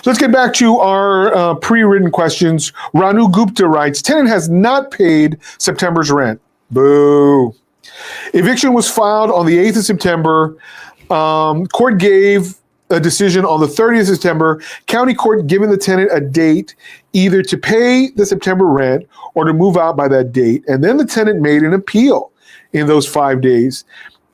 Let's get back to our pre-written questions. Ranu Gupta writes, tenant has not paid September's rent. Boo. Eviction was filed on the 8th of September. Court gave a decision on the 30th of September. County court given the tenant a date either to pay the September rent or to move out by that date. And then the tenant made an appeal in those 5 days.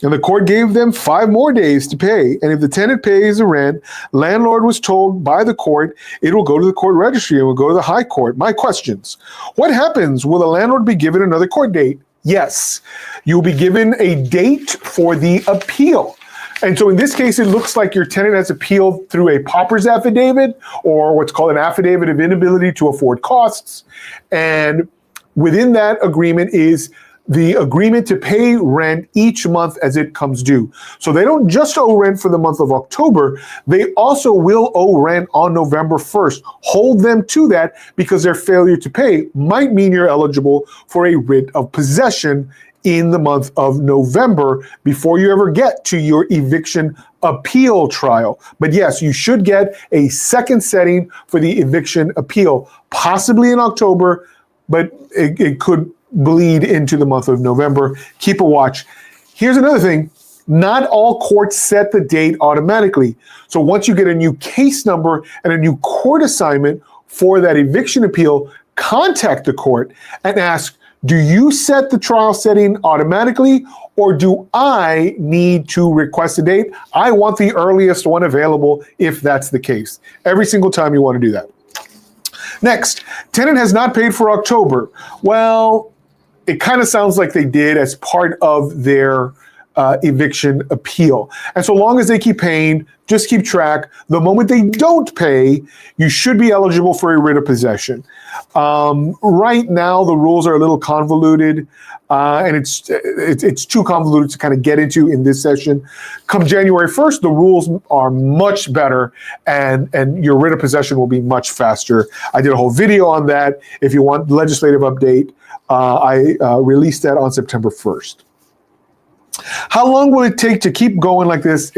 And the court gave them 5 more days to pay. And if the tenant pays the rent, landlord was told by the court it will go to the court registry and will go to the high court. My questions: what happens? Will the landlord be given another court date? Yes. You'll be given a date for the appeal. And so in this case, it looks like your tenant has appealed through a pauper's affidavit, or what's called an affidavit of inability to afford costs. And within that agreement is the agreement to pay rent each month as it comes due. So they don't just owe rent for the month of October, they also will owe rent on November 1st. Hold them to that, because their failure to pay might mean you're eligible for a writ of possession in the month of November before you ever get to your eviction appeal trial. But yes, you should get a second setting for the eviction appeal, possibly in October, but it could bleed into the month of November. Keep a watch. Here's another thing. Not all courts set the date automatically. So once you get a new case number and a new court assignment for that eviction appeal, contact the court and ask, do you set the trial setting automatically, or do I need to request a date? I want the earliest one available if that's the case. Every single time you want to do that. Next, tenant has not paid for October. Well, it kind of sounds like they did as part of their eviction appeal. And so long as they keep paying, just keep track. The moment they don't pay, you should be eligible for a writ of possession. Right now, the rules are a little convoluted, and it's too convoluted to kind of get into in this session. Come January 1st, the rules are much better, and your writ of possession will be much faster. I did a whole video on that. If you want legislative update, I released that on September 1st. How long will it take to keep going like this?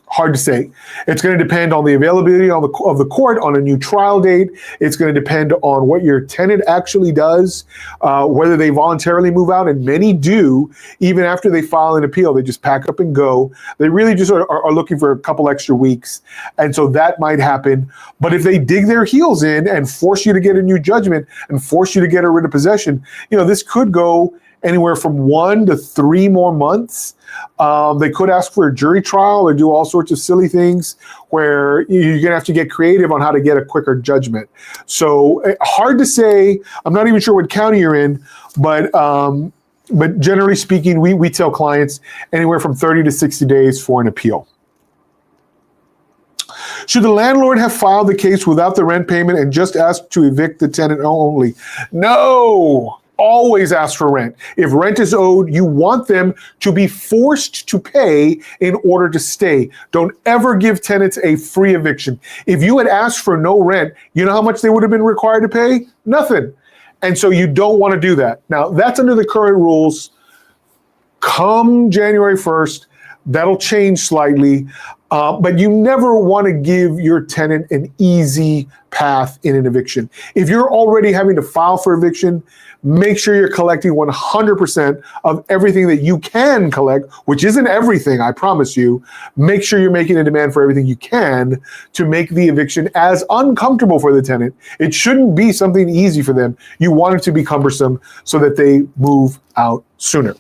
Hard to say. It's going to depend on the availability of the court on a new trial date. It's going to depend on what your tenant actually does, whether they voluntarily move out, and many do. Even after they file an appeal, they just pack up and go. They really just are looking for a couple extra weeks, and so that might happen. But if they dig their heels in and force you to get a new judgment and force you to get a writ of possession, this could go anywhere from 1 to 3 more months. They could ask for a jury trial or do all sorts of silly things where you're going to have to get creative on how to get a quicker judgment. So hard to say. I'm not even sure what county you're in, but generally speaking, we tell clients anywhere from 30 to 60 days for an appeal. Should the landlord have filed the case without the rent payment and just asked to evict the tenant only? No. Always ask for rent. If rent is owed, you want them to be forced to pay in order to stay. Don't ever give tenants a free eviction. If you had asked for no rent, you know how much they would have been required to pay? Nothing. And so you don't want to do that. Now, that's under the current rules. Come January 1st, that'll change slightly. But you never want to give your tenant an easy path in an eviction. If you're already having to file for eviction, make sure you're collecting 100% of everything that you can collect, which isn't everything, I promise you. Make sure you're making a demand for everything you can to make the eviction as uncomfortable for the tenant. It shouldn't be something easy for them. You want it to be cumbersome so that they move out sooner.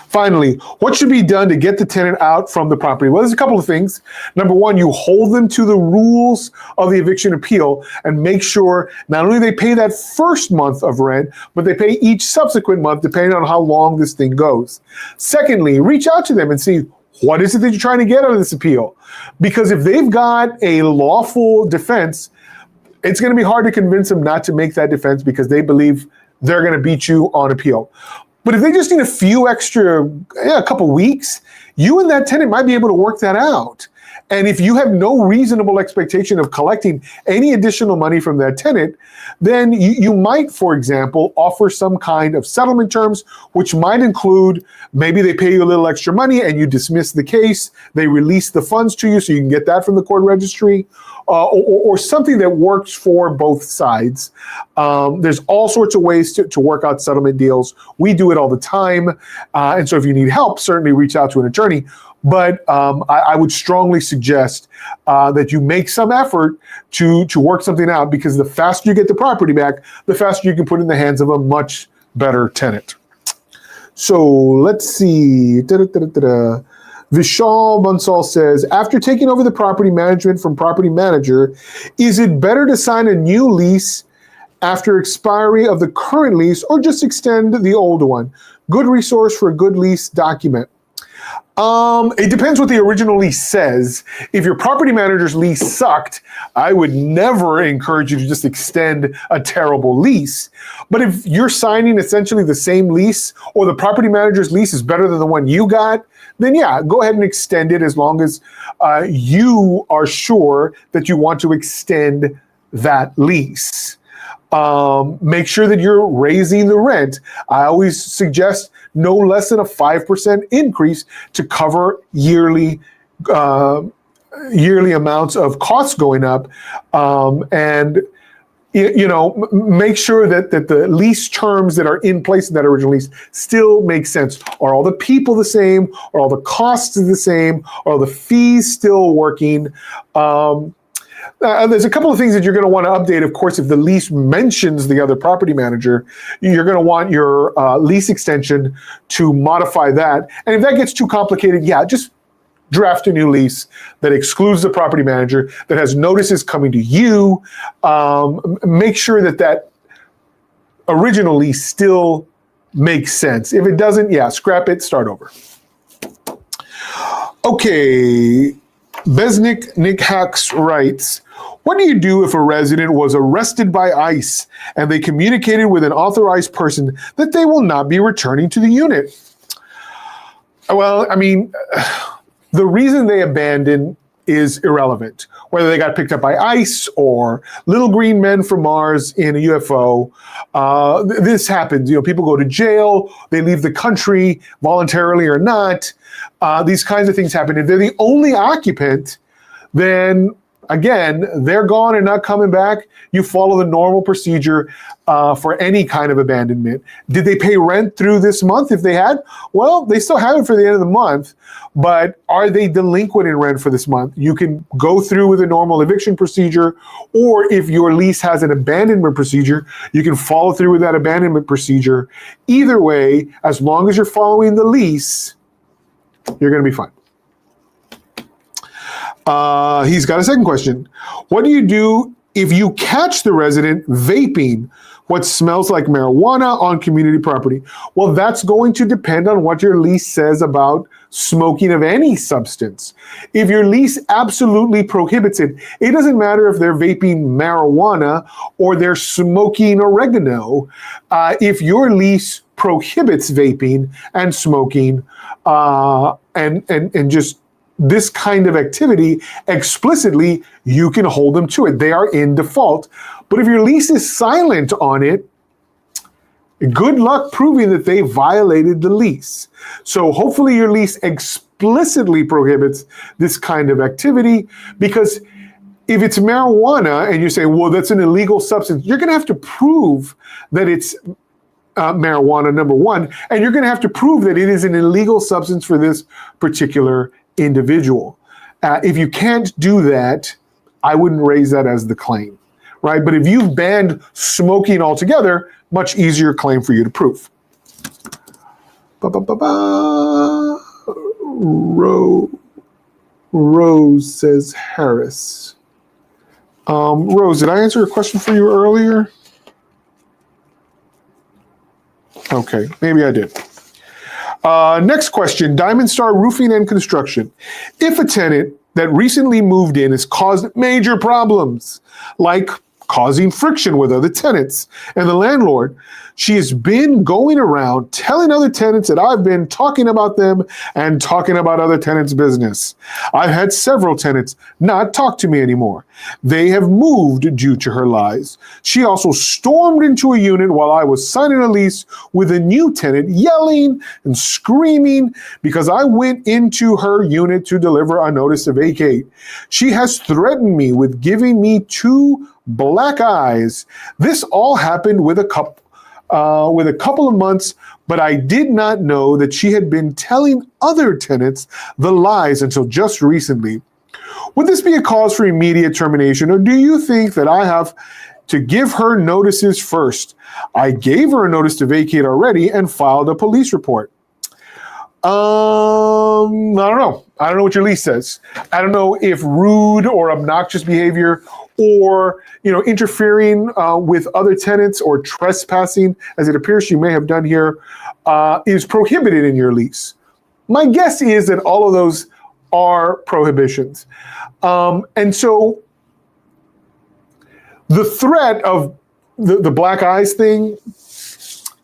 Finally, what should be done to get the tenant out from the property? Well, there's a couple of things. Number one, you hold them to the rules of the eviction appeal and make sure not only they pay that first month of rent, but they pay each subsequent month depending on how long this thing goes. Secondly, reach out to them and see, what is it that you're trying to get out of this appeal? Because if they've got a lawful defense, it's going to be hard to convince them not to make that defense because they believe they're going to beat you on appeal. But if they just need a couple weeks, you and that tenant might be able to work that out. And if you have no reasonable expectation of collecting any additional money from that tenant, then you might, for example, offer some kind of settlement terms, which might include maybe they pay you a little extra money and you dismiss the case, they release the funds to you so you can get that from the court registry, or something that works for both sides. There's all sorts of ways to work out settlement deals. We do it all the time. And so if you need help, certainly reach out to an attorney. But I would strongly suggest that you make some effort to work something out, because the faster you get the property back, the faster you can put it in the hands of a much better tenant. So let's see. Vishal Bansal says, after taking over the property management from property manager, is it better to sign a new lease after expiry of the current lease or just extend the old one? Good resource for a good lease document. It depends what the original lease says. If your property manager's lease sucked, I would never encourage you to just extend a terrible lease. But if you're signing essentially the same lease, or the property manager's lease is better than the one you got, then yeah, go ahead and extend it, as long as you are sure that you want to extend that lease. Make sure that you're raising the rent. I always suggest no less than a 5% increase to cover yearly amounts of costs going up, and make sure that the lease terms that are in place in that original lease still make sense. Are all the people the same? Are all the costs the same? Are all the fees still working? There's a couple of things that you're going to want to update. Of course, if the lease mentions the other property manager, you're going to want your lease extension to modify that. And if that gets too complicated, yeah, just draft a new lease that excludes the property manager, that has notices coming to you. Make sure that original lease still makes sense. If it doesn't, yeah, scrap it, start over. Okay. Besnick Nick Hacks writes, what do you do if a resident was arrested by ICE and they communicated with an authorized person that they will not be returning to the unit? Well, I mean, the reason they abandoned is irrelevant. Whether they got picked up by ICE or little green men from Mars in a UFO, this happens. People go to jail, they leave the country voluntarily or not. These kinds of things happen. If they're the only occupant, then again, they're gone and not coming back. You follow the normal procedure for any kind of abandonment. Did they pay rent through this month? If they had, well, they still have it for the end of the month, but are they delinquent in rent for this month? You can go through with a normal eviction procedure, or if your lease has an abandonment procedure, you can follow through with that abandonment procedure. Either way, as long as you're following the lease, you're going to be fine. He's got a second question. What do you do if you catch the resident vaping what smells like marijuana on community property? Well, that's going to depend on what your lease says about smoking of any substance. If your lease absolutely prohibits it, it doesn't matter if they're vaping marijuana or they're smoking oregano. If your lease prohibits vaping and smoking and just this kind of activity explicitly, you can hold them to it. They are in default. But if your lease is silent on it, good luck proving that they violated the lease. So hopefully your lease explicitly prohibits this kind of activity, because if it's marijuana and you say, well, that's an illegal substance, you're going to have to prove that it's marijuana, number one, and you're going to have to prove that it is an illegal substance for this particular individual. If you can't do that, I wouldn't raise that as the claim, right? But if you've banned smoking altogether, much easier claim for you to prove. Rose says Harris. Rose, did I answer a question for you earlier? Okay, maybe I did. Next question, Diamond Star Roofing and Construction. If a tenant that recently moved in has caused major problems, like causing friction with other tenants and the landlord. She has been going around telling other tenants that I've been talking about them and talking about other tenants' business. I've had several tenants not talk to me anymore. They have moved due to her lies. She also stormed into a unit while I was signing a lease with a new tenant, yelling and screaming because I went into her unit to deliver a notice to vacate. She has threatened me with giving me 2 black eyes. This all happened with a couple of months, but I did not know that she had been telling other tenants the lies until just recently. Would this be a cause for immediate termination, or do you think that I have to give her notices first? I gave her a notice to vacate already and filed a police report. I don't know. I don't know what your lease says. I don't know if rude or obnoxious behavior or, interfering with other tenants or trespassing, as it appears she may have done here, is prohibited in your lease. My guess is that all of those are prohibitions. And so the threat of the black eyes thing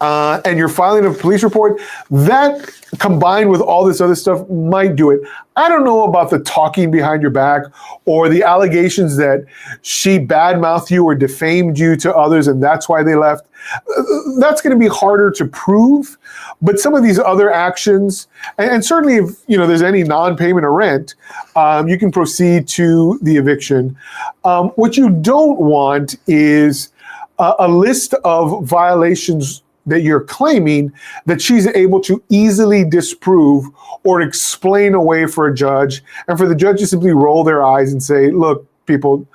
and you're filing a police report, that combined with all this other stuff might do it. I don't know about the talking behind your back or the allegations that she badmouthed you or defamed you to others and that's why they left. That's going to be harder to prove. But some of these other actions, and certainly if there's any non-payment of rent, you can proceed to the eviction. What you don't want is a list of violations that you're claiming that she's able to easily disprove or explain away for a judge, and for the judge to simply roll their eyes and say, look, people,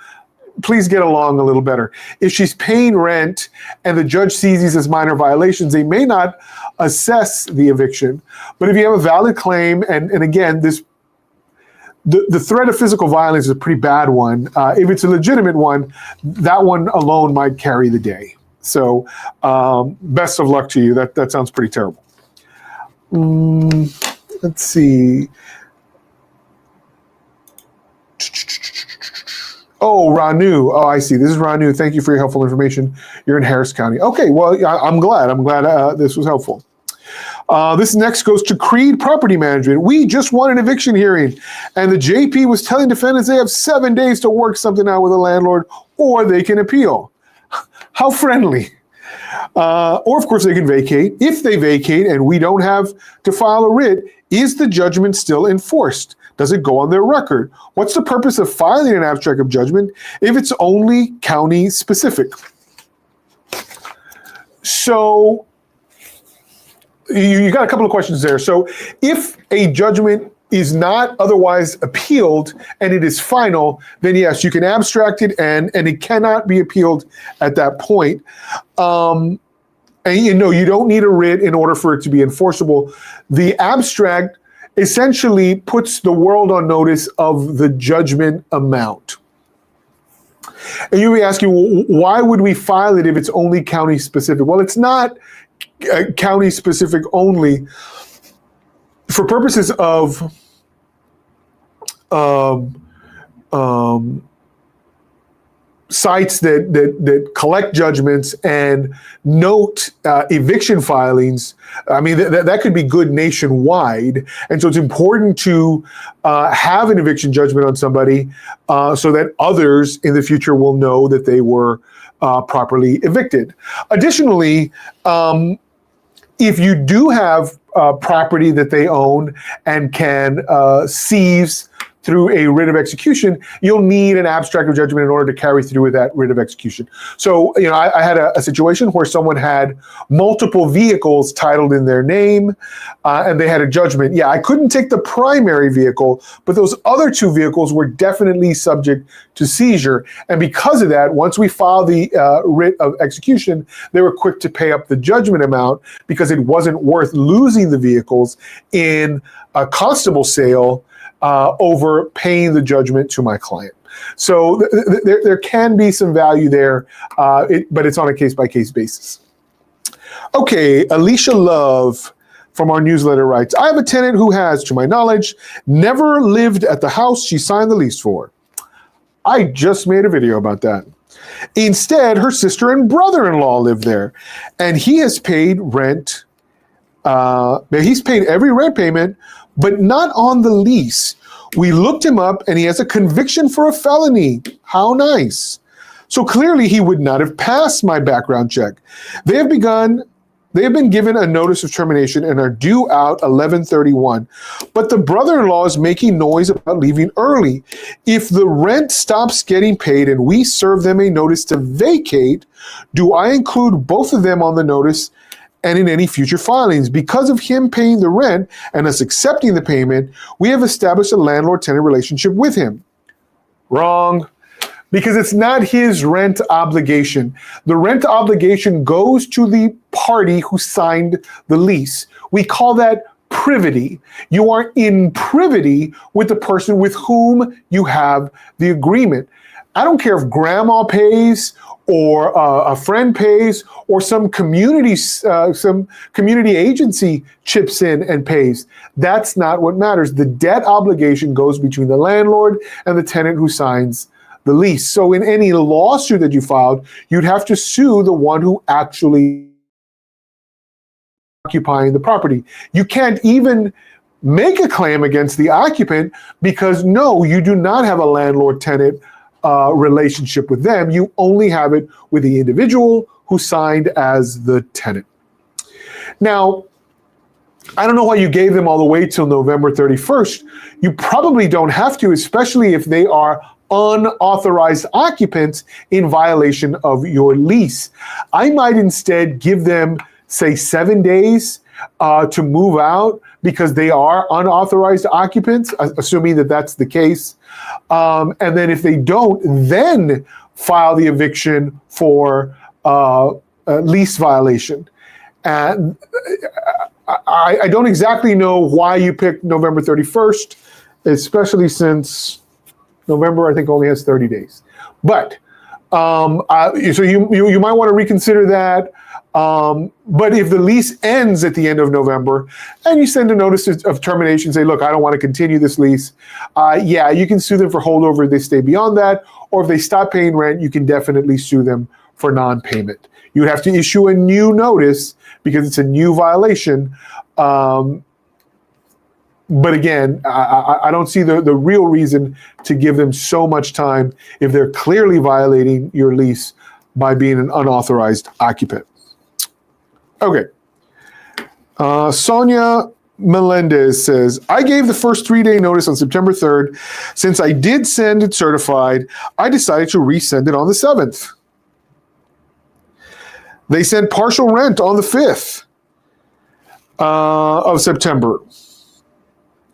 please get along a little better. If she's paying rent and the judge sees these as minor violations, they may not assess the eviction. But if you have a valid claim, and again, the threat of physical violence is a pretty bad one. If it's a legitimate one, that one alone might carry the day. So best of luck to you. That sounds pretty terrible. Let's see. Oh, Ranu. Oh, I see. This is Ranu. Thank you for your helpful information. You're in Harris County. Okay, well, I'm glad. This was helpful. This next goes to Creed Property Management. We just won an eviction hearing, and the JP was telling defendants they have 7 days to work something out with a landlord, or they can appeal. How friendly. Or, of course, they can vacate. If they vacate and we don't have to file a writ, is the judgment still enforced? Does it go on their record? What's the purpose of filing an abstract of judgment if it's only county specific? So you got a couple of questions there. So if a judgment is not otherwise appealed and it is final, then yes, you can abstract it and it cannot be appealed at that point. And you don't need a writ in order for it to be enforceable. The abstract essentially puts the world on notice of the judgment amount. And you may ask you, why would we file it if it's only county specific? Well, it's not county specific only. For purposes of sites that collect judgments and note eviction filings, I mean, that could be good nationwide. And so it's important to have an eviction judgment on somebody so that others in the future will know that they were properly evicted. Additionally, if you do have property that they own and can seize through a writ of execution, you'll need an abstract of judgment in order to carry through with that writ of execution. So, I had a situation where someone had multiple vehicles titled in their name, and they had a judgment. Yeah, I couldn't take the primary vehicle, but those other 2 vehicles were definitely subject to seizure. And because of that, once we filed the writ of execution, they were quick to pay up the judgment amount because it wasn't worth losing the vehicles in a constable sale over paying the judgment to my client. So there can be some value there, but it's on a case-by-case basis. Okay, Alicia Love from our newsletter writes, I have a tenant who has, to my knowledge, never lived at the house she signed the lease for. I just made a video about that. Instead, her sister and brother-in-law live there, and he has paid rent. He's paid every rent payment, but not on the lease. We looked him up, and he has a conviction for a felony. How nice. So clearly, he would not have passed my background check. They have been given a notice of termination and are due out 11/31. But the brother-in-law is making noise about leaving early. If the rent stops getting paid and we serve them a notice to vacate, do I include both of them on the notice and in any future filings? Because of him paying the rent and us accepting the payment, we have established a landlord-tenant relationship with him. Wrong. Because it's not his rent obligation. The rent obligation goes to the party who signed the lease. We call that privity. You are in privity with the person with whom you have the agreement. I don't care if grandma pays or a friend pays or some community agency chips in and pays. That's not what matters. The debt obligation goes between the landlord and the tenant who signs the lease. So in any lawsuit that you filed, you'd have to sue the one who actually occupying the property. You can't even make a claim against the occupant because no, you do not have a landlord-tenant relationship with them. You only have it with the individual who signed as the tenant. Now, I don't know why you gave them all the way till November 31st. You probably don't have to, especially if they are unauthorized occupants in violation of your lease. I might instead give them, say, 7 days to move out because they are unauthorized occupants, assuming that that's the case. And then if they don't, then file the eviction for a lease violation. And I don't exactly know why you picked November 31st, especially since November, I think, only has 30 days. But so you might want to reconsider that. But if the lease ends at the end of November and you send a notice of termination, say, look, I don't want to continue this lease. Yeah, you can sue them for holdover if they stay beyond that. Or if they stop paying rent, you can definitely sue them for non-payment. You would have to issue a new notice because it's a new violation. But again, I don't see the real reason to give them so much time if they're clearly violating your lease by being an unauthorized occupant. Okay. Sonia Melendez says, I gave the first 3-day notice on September 3rd. Since I did send it certified, I decided to resend it on the 7th. They sent partial rent on the 5th of September.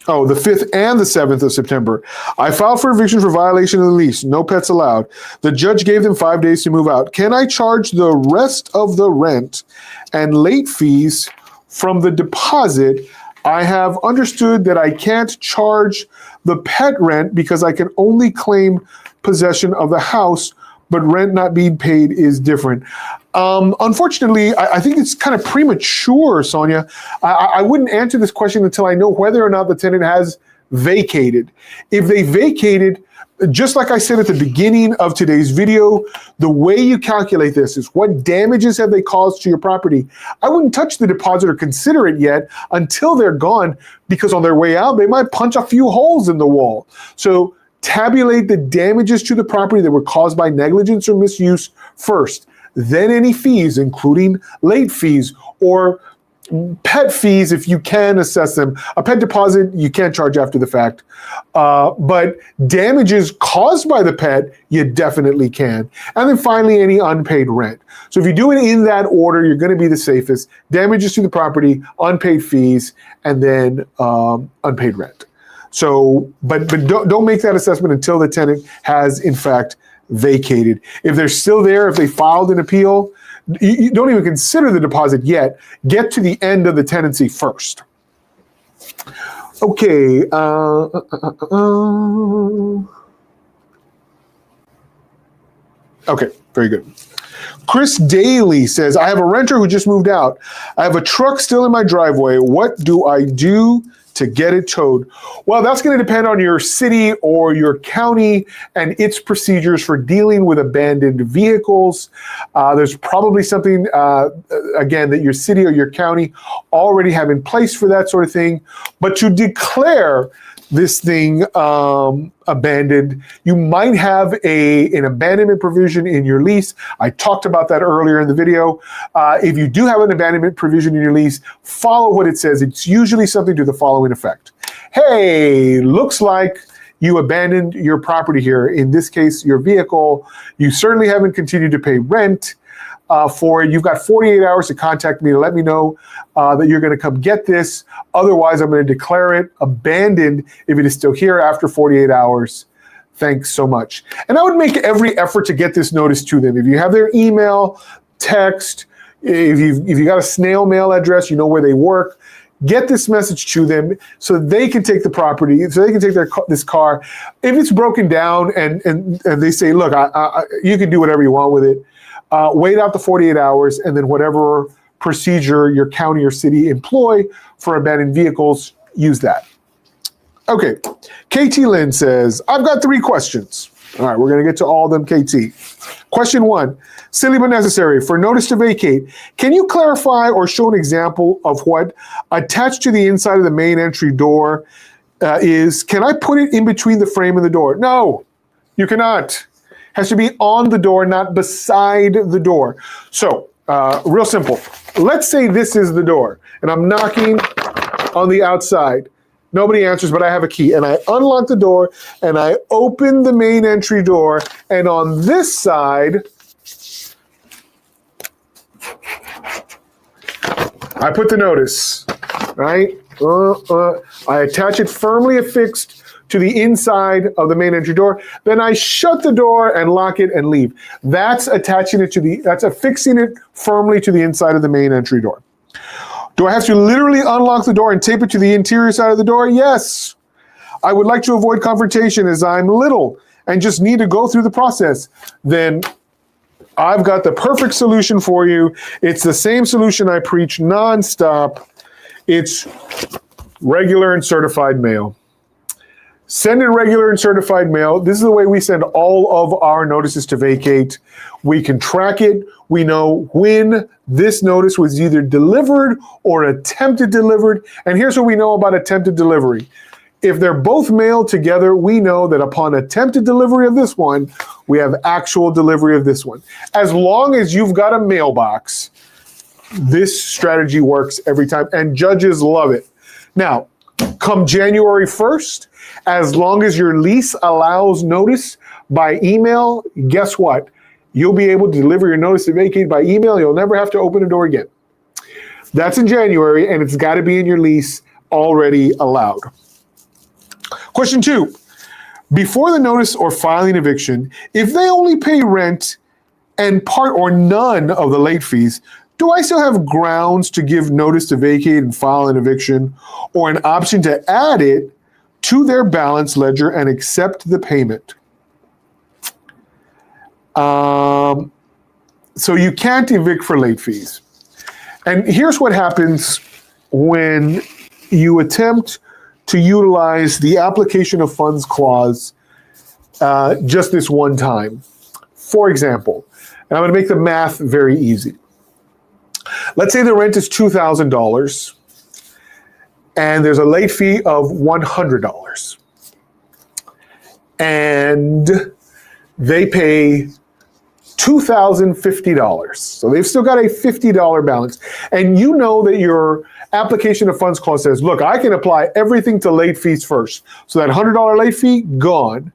Oh, the 5th and the 7th of September. I filed for eviction for violation of the lease. No pets allowed. The judge gave them 5 days to move out. Can I charge the rest of the rent and late fees from the deposit? I have understood that I can't charge the pet rent because I can only claim possession of the house, but rent not being paid is different. Unfortunately, I think it's kind of premature, Sonia. I wouldn't answer this question until I know whether or not the tenant has vacated. If they vacated, just like I said at the beginning of today's video, the way you calculate this is what damages have they caused to your property. I wouldn't touch the deposit or consider it yet until they're gone, because on their way out, they might punch a few holes in the wall. So tabulate the damages to the property that were caused by negligence or misuse first. Then any fees, including late fees or pet fees, if you can assess them. A pet deposit, you can't charge after the fact. But damages caused by the pet, you definitely can. And then finally, any unpaid rent. So if you do it in that order, you're going to be the safest. Damages to the property, unpaid fees, and then unpaid rent. So, but don't make that assessment until the tenant has, in fact, vacated. If they're still there, if they filed an appeal, you don't even consider the deposit yet. Get to the end of the tenancy first. Okay. Okay, very good. Chris Daly says, I have a renter who just moved out. I have a truck still in my driveway. What do I do to get it towed? Well, that's going to depend on your city or your county and its procedures for dealing with abandoned vehicles. There's probably something, again, that your city or your county already have in place for that sort of thing. But to declare this thing abandoned, you might have an abandonment provision in your lease. I talked about that earlier in the video. If you do have an abandonment provision in your lease, follow what it says. It's usually something to the following effect. Hey, looks like you abandoned your property here. In this case, your vehicle. You certainly haven't continued to pay rent for it. You've got 48 hours to contact me to let me know that you're going to come get this. Otherwise, I'm going to declare it abandoned if it is still here after 48 hours. Thanks so much. And I would make every effort to get this notice to them. If you have their email, text, if you got a snail mail address, you know where they work, get this message to them so they can take the property, so they can take this car. If it's broken down and they say, look, you can do whatever you want with it, wait out the 48 hours, and then whatever procedure your county or city employ for abandoned vehicles, use that. Okay, KT Lynn says, I've got 3 questions. All right, we're going to get to all of them, KT. Question 1, silly but necessary. For notice to vacate, can you clarify or show an example of what attached to the inside of the main entry door is? Can I put it in between the frame and the door? No, you cannot. Has to be on the door, not beside the door. So, real simple. Let's say this is the door, and I'm knocking on the outside. Nobody answers, but I have a key. And I unlock the door, and I open the main entry door, and on this side, I put the notice, right? I attach it firmly affixed to the inside of the main entry door. Then I shut the door and lock it and leave. That's attaching it that's affixing it firmly to the inside of the main entry door. Do I have to literally unlock the door and tape it to the interior side of the door? Yes. I would like to avoid confrontation as I'm little and just need to go through the process. Then I've got the perfect solution for you. It's the same solution I preach nonstop. It's regular and certified mail. Send in regular and certified mail. This is the way we send all of our notices to vacate. We can track it. We know when this notice was either delivered or attempted delivered. And here's what we know about attempted delivery. If they're both mailed together, we know that upon attempted delivery of this one, we have actual delivery of this one. As long as you've got a mailbox, this strategy works every time, and judges love it. Now, come January 1st, as long as your lease allows notice by email, guess what? You'll be able to deliver your notice to vacate by email. You'll never have to open a door again. That's in January, and it's got to be in your lease already allowed. Question 2, before the notice or filing eviction, if they only pay rent and part or none of the late fees, do I still have grounds to give notice to vacate and file an eviction, or an option to add it to their balance ledger and accept the payment? So you can't evict for late fees. And here's what happens when you attempt to utilize the application of funds clause just this one time. For example, and I'm going to make the math very easy. Let's say the rent is $2,000 and there's a late fee of $100. And they pay $2,050. So they've still got a $50 balance. And you know that your application of funds clause says, look, I can apply everything to late fees first. So that $100 late fee, gone.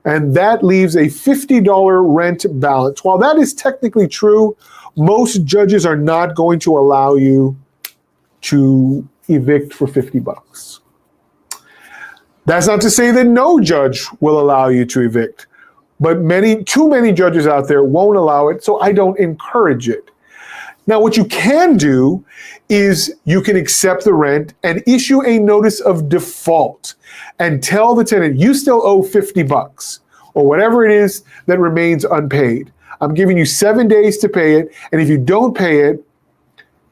And that leaves a $50 rent balance. While that is technically true, most judges are not going to allow you to evict for $50. That's not to say that no judge will allow you to evict, but too many judges out there won't allow it, so I don't encourage it. Now, what you can do is you can accept the rent and issue a notice of default and tell the tenant, you still owe $50 or whatever it is that remains unpaid. I'm giving you 7 days to pay it, and if you don't pay it,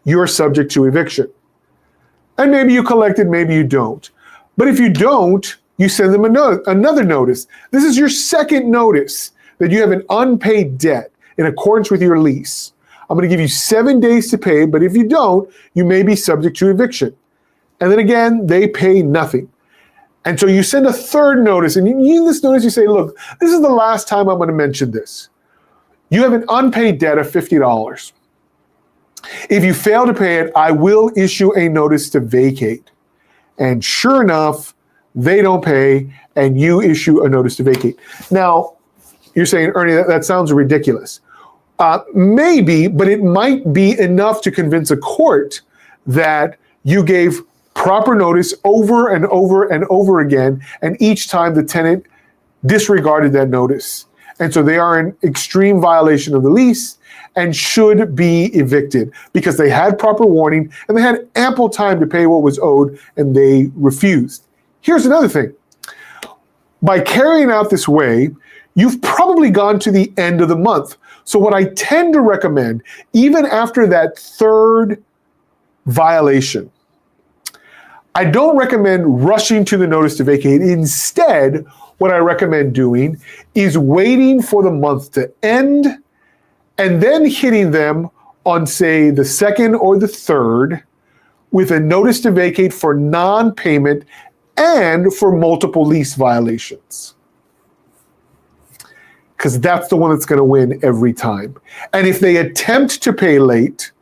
you're subject to eviction. And maybe you collect it, maybe you don't. But if you don't, you send them another notice. This is your second notice that you have an unpaid debt in accordance with your lease. I'm going to give you 7 days to pay, but if you don't, you may be subject to eviction. And then again, they pay nothing. And so you send a third notice, and in this notice you say, look, this is the last time I'm going to mention this. You have an unpaid debt of $50. If you fail to pay it, I will issue a notice to vacate. And sure enough, they don't pay, and you issue a notice to vacate. Now, you're saying, Ernie, that sounds ridiculous. Maybe, but it might be enough to convince a court that you gave proper notice over and over and over again, and each time the tenant disregarded that notice. And so they are in extreme violation of the lease and should be evicted because they had proper warning and they had ample time to pay what was owed, and they refused. Here's another thing. By carrying out this way, you've probably gone to the end of the month. So what I tend to recommend, even after that third violation, I don't recommend rushing to the notice to vacate. Instead, what I recommend doing is waiting for the month to end and then hitting them on, say, the second or the third with a notice to vacate for non-payment and for multiple lease violations. Because that's the one that's going to win every time. And if they attempt to pay late,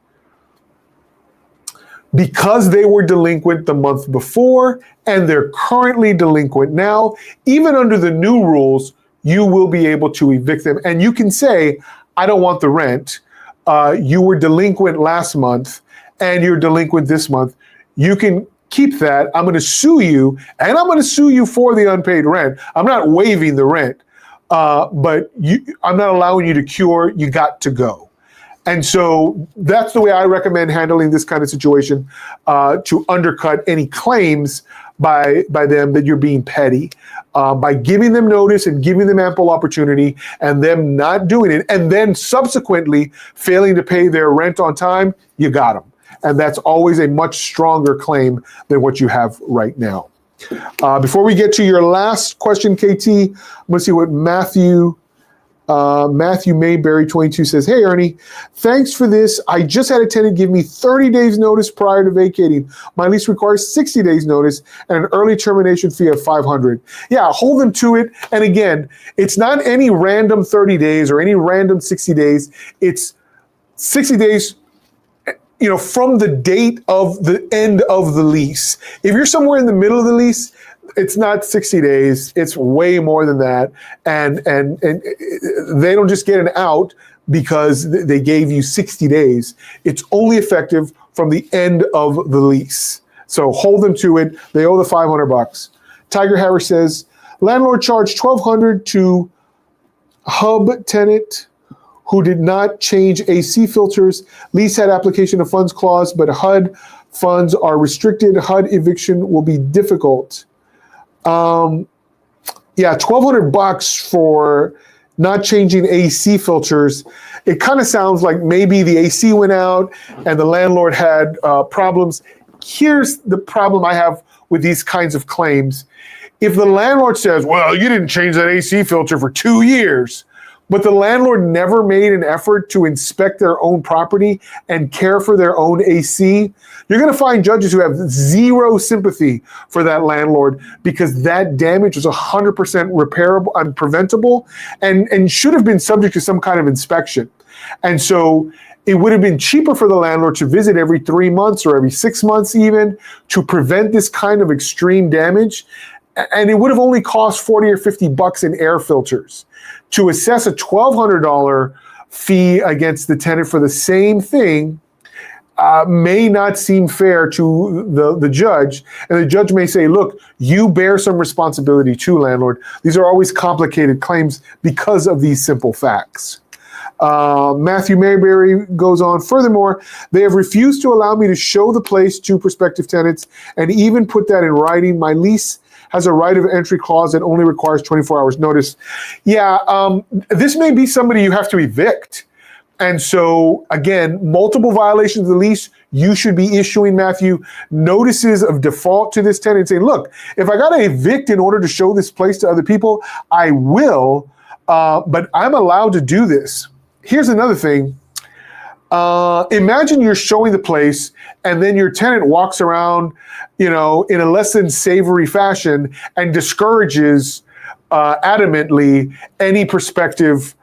because they were delinquent the month before and they're currently delinquent now, even under the new rules, you will be able to evict them. And you can say, I don't want the rent. You were delinquent last month and you're delinquent this month. You can keep that. I'm going to sue you, and I'm going to sue you for the unpaid rent. I'm not waiving the rent, but I'm not allowing you to cure. You got to go. And so that's the way I recommend handling this kind of situation, to undercut any claims by them that you're being petty, by giving them notice and giving them ample opportunity, and them not doing it, and then subsequently failing to pay their rent on time. You got them. And that's always a much stronger claim than what you have right now. Before we get to your last question, KT, I'm going to see what Matthew Mayberry 22 says. Hey, Ernie, thanks for this. I just had a tenant give me 30 days notice prior to vacating. My lease requires 60 days notice and an early termination fee of $500. Yeah, hold them to it. And again, it's not any random 30 days or any random 60 days. It's 60 days, from the date of the end of the lease. If you're somewhere in the middle of the lease, it's not 60 days. It's way more than that. And they don't just get an out because they gave you 60 days. It's only effective from the end of the lease. So hold them to it. They owe the $500. Tiger Harris says, landlord charged $1,200 to hub tenant who did not change AC filters. Lease had application of funds clause, but HUD funds are restricted. HUD eviction will be difficult. $1,200 for not changing AC filters. It kind of sounds like maybe the AC went out and the landlord had problems. Here's the problem I have with these kinds of claims. If the landlord says, well, you didn't change that AC filter for 2 years, but the landlord never made an effort to inspect their own property and care for their own AC, you're going to find judges who have zero sympathy for that landlord because that damage was 100% repairable and preventable and should have been subject to some kind of inspection. And so it would have been cheaper for the landlord to visit every 3 months or every 6 months even to prevent this kind of extreme damage. And it would have only cost $40 or $50 in air filters. To assess a $1,200 fee against the tenant for the same thing may not seem fair to the judge. And the judge may say, look, you bear some responsibility too, landlord. These are always complicated claims because of these simple facts. Matthew Mayberry goes on, furthermore, they have refused to allow me to show the place to prospective tenants and even put that in writing. My lease has a right of entry clause that only requires 24 hours notice. Yeah, this may be somebody you have to evict. And so, again, multiple violations of the lease, you should be issuing, Matthew, notices of default to this tenant saying, look, if I got to evict in order to show this place to other people, I will, but I'm allowed to do this. Here's another thing. Imagine you're showing the place and then your tenant walks around, in a less than savory fashion and discourages adamantly any prospective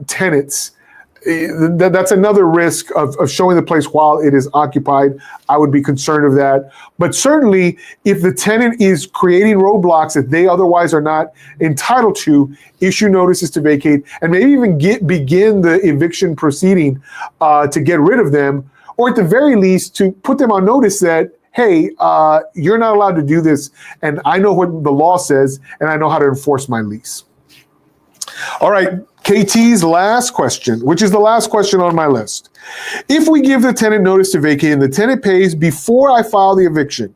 tenants. That's another risk of showing the place while it is occupied. I would be concerned of that. But certainly, if the tenant is creating roadblocks that they otherwise are not entitled to, issue notices to vacate and maybe even begin the eviction proceeding to get rid of them, or at the very least, to put them on notice that, hey, you're not allowed to do this, and I know what the law says, and I know how to enforce my lease. All right, KT's last question, which is the last question on my list. If we give the tenant notice to vacate and the tenant pays before I file the eviction,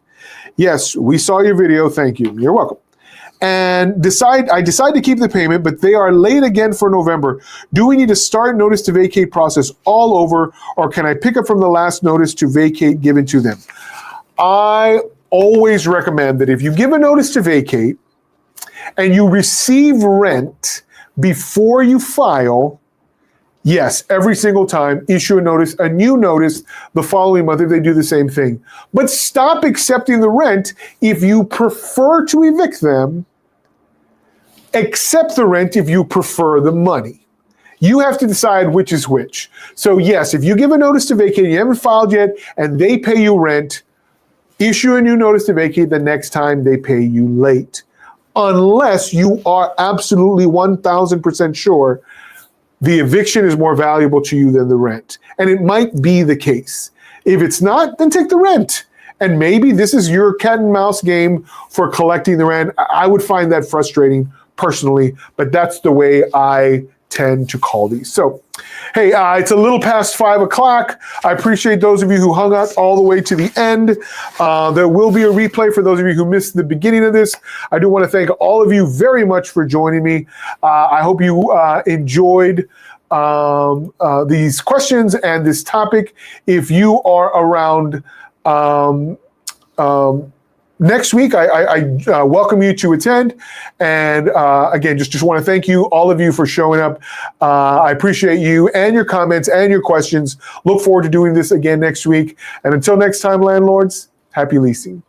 yes, we saw your video, thank you, you're welcome, and I decide to keep the payment, but they are late again for November, do we need to start notice to vacate process all over, or can I pick up from the last notice to vacate given to them? I always recommend that if you give a notice to vacate and you receive rent before you file, yes, every single time, issue a new notice the following month if they do the same thing. But stop accepting the rent if you prefer to evict them. Accept the rent if you prefer the money. You have to decide which is which. So yes, if you give a notice to vacate, you haven't filed yet, and they pay you rent, issue a new notice to vacate the next time they pay you late. Unless you are absolutely 1,000% sure the eviction is more valuable to you than the rent. And it might be the case. If it's not, then take the rent. And maybe this is your cat and mouse game for collecting the rent. I would find that frustrating personally, but that's the way I tend to call these. So, hey, it's a little past 5 o'clock. I appreciate those of you who hung out all the way to the end. There will be a replay for those of you who missed the beginning of this. I do want to thank all of you very much for joining me. I hope you enjoyed these questions and this topic. If you are around next week, I welcome you to attend. And again, just want to thank you, all of you, for showing up. I appreciate you and your comments and your questions. Look forward to doing this again next week. And until next time, landlords, happy leasing.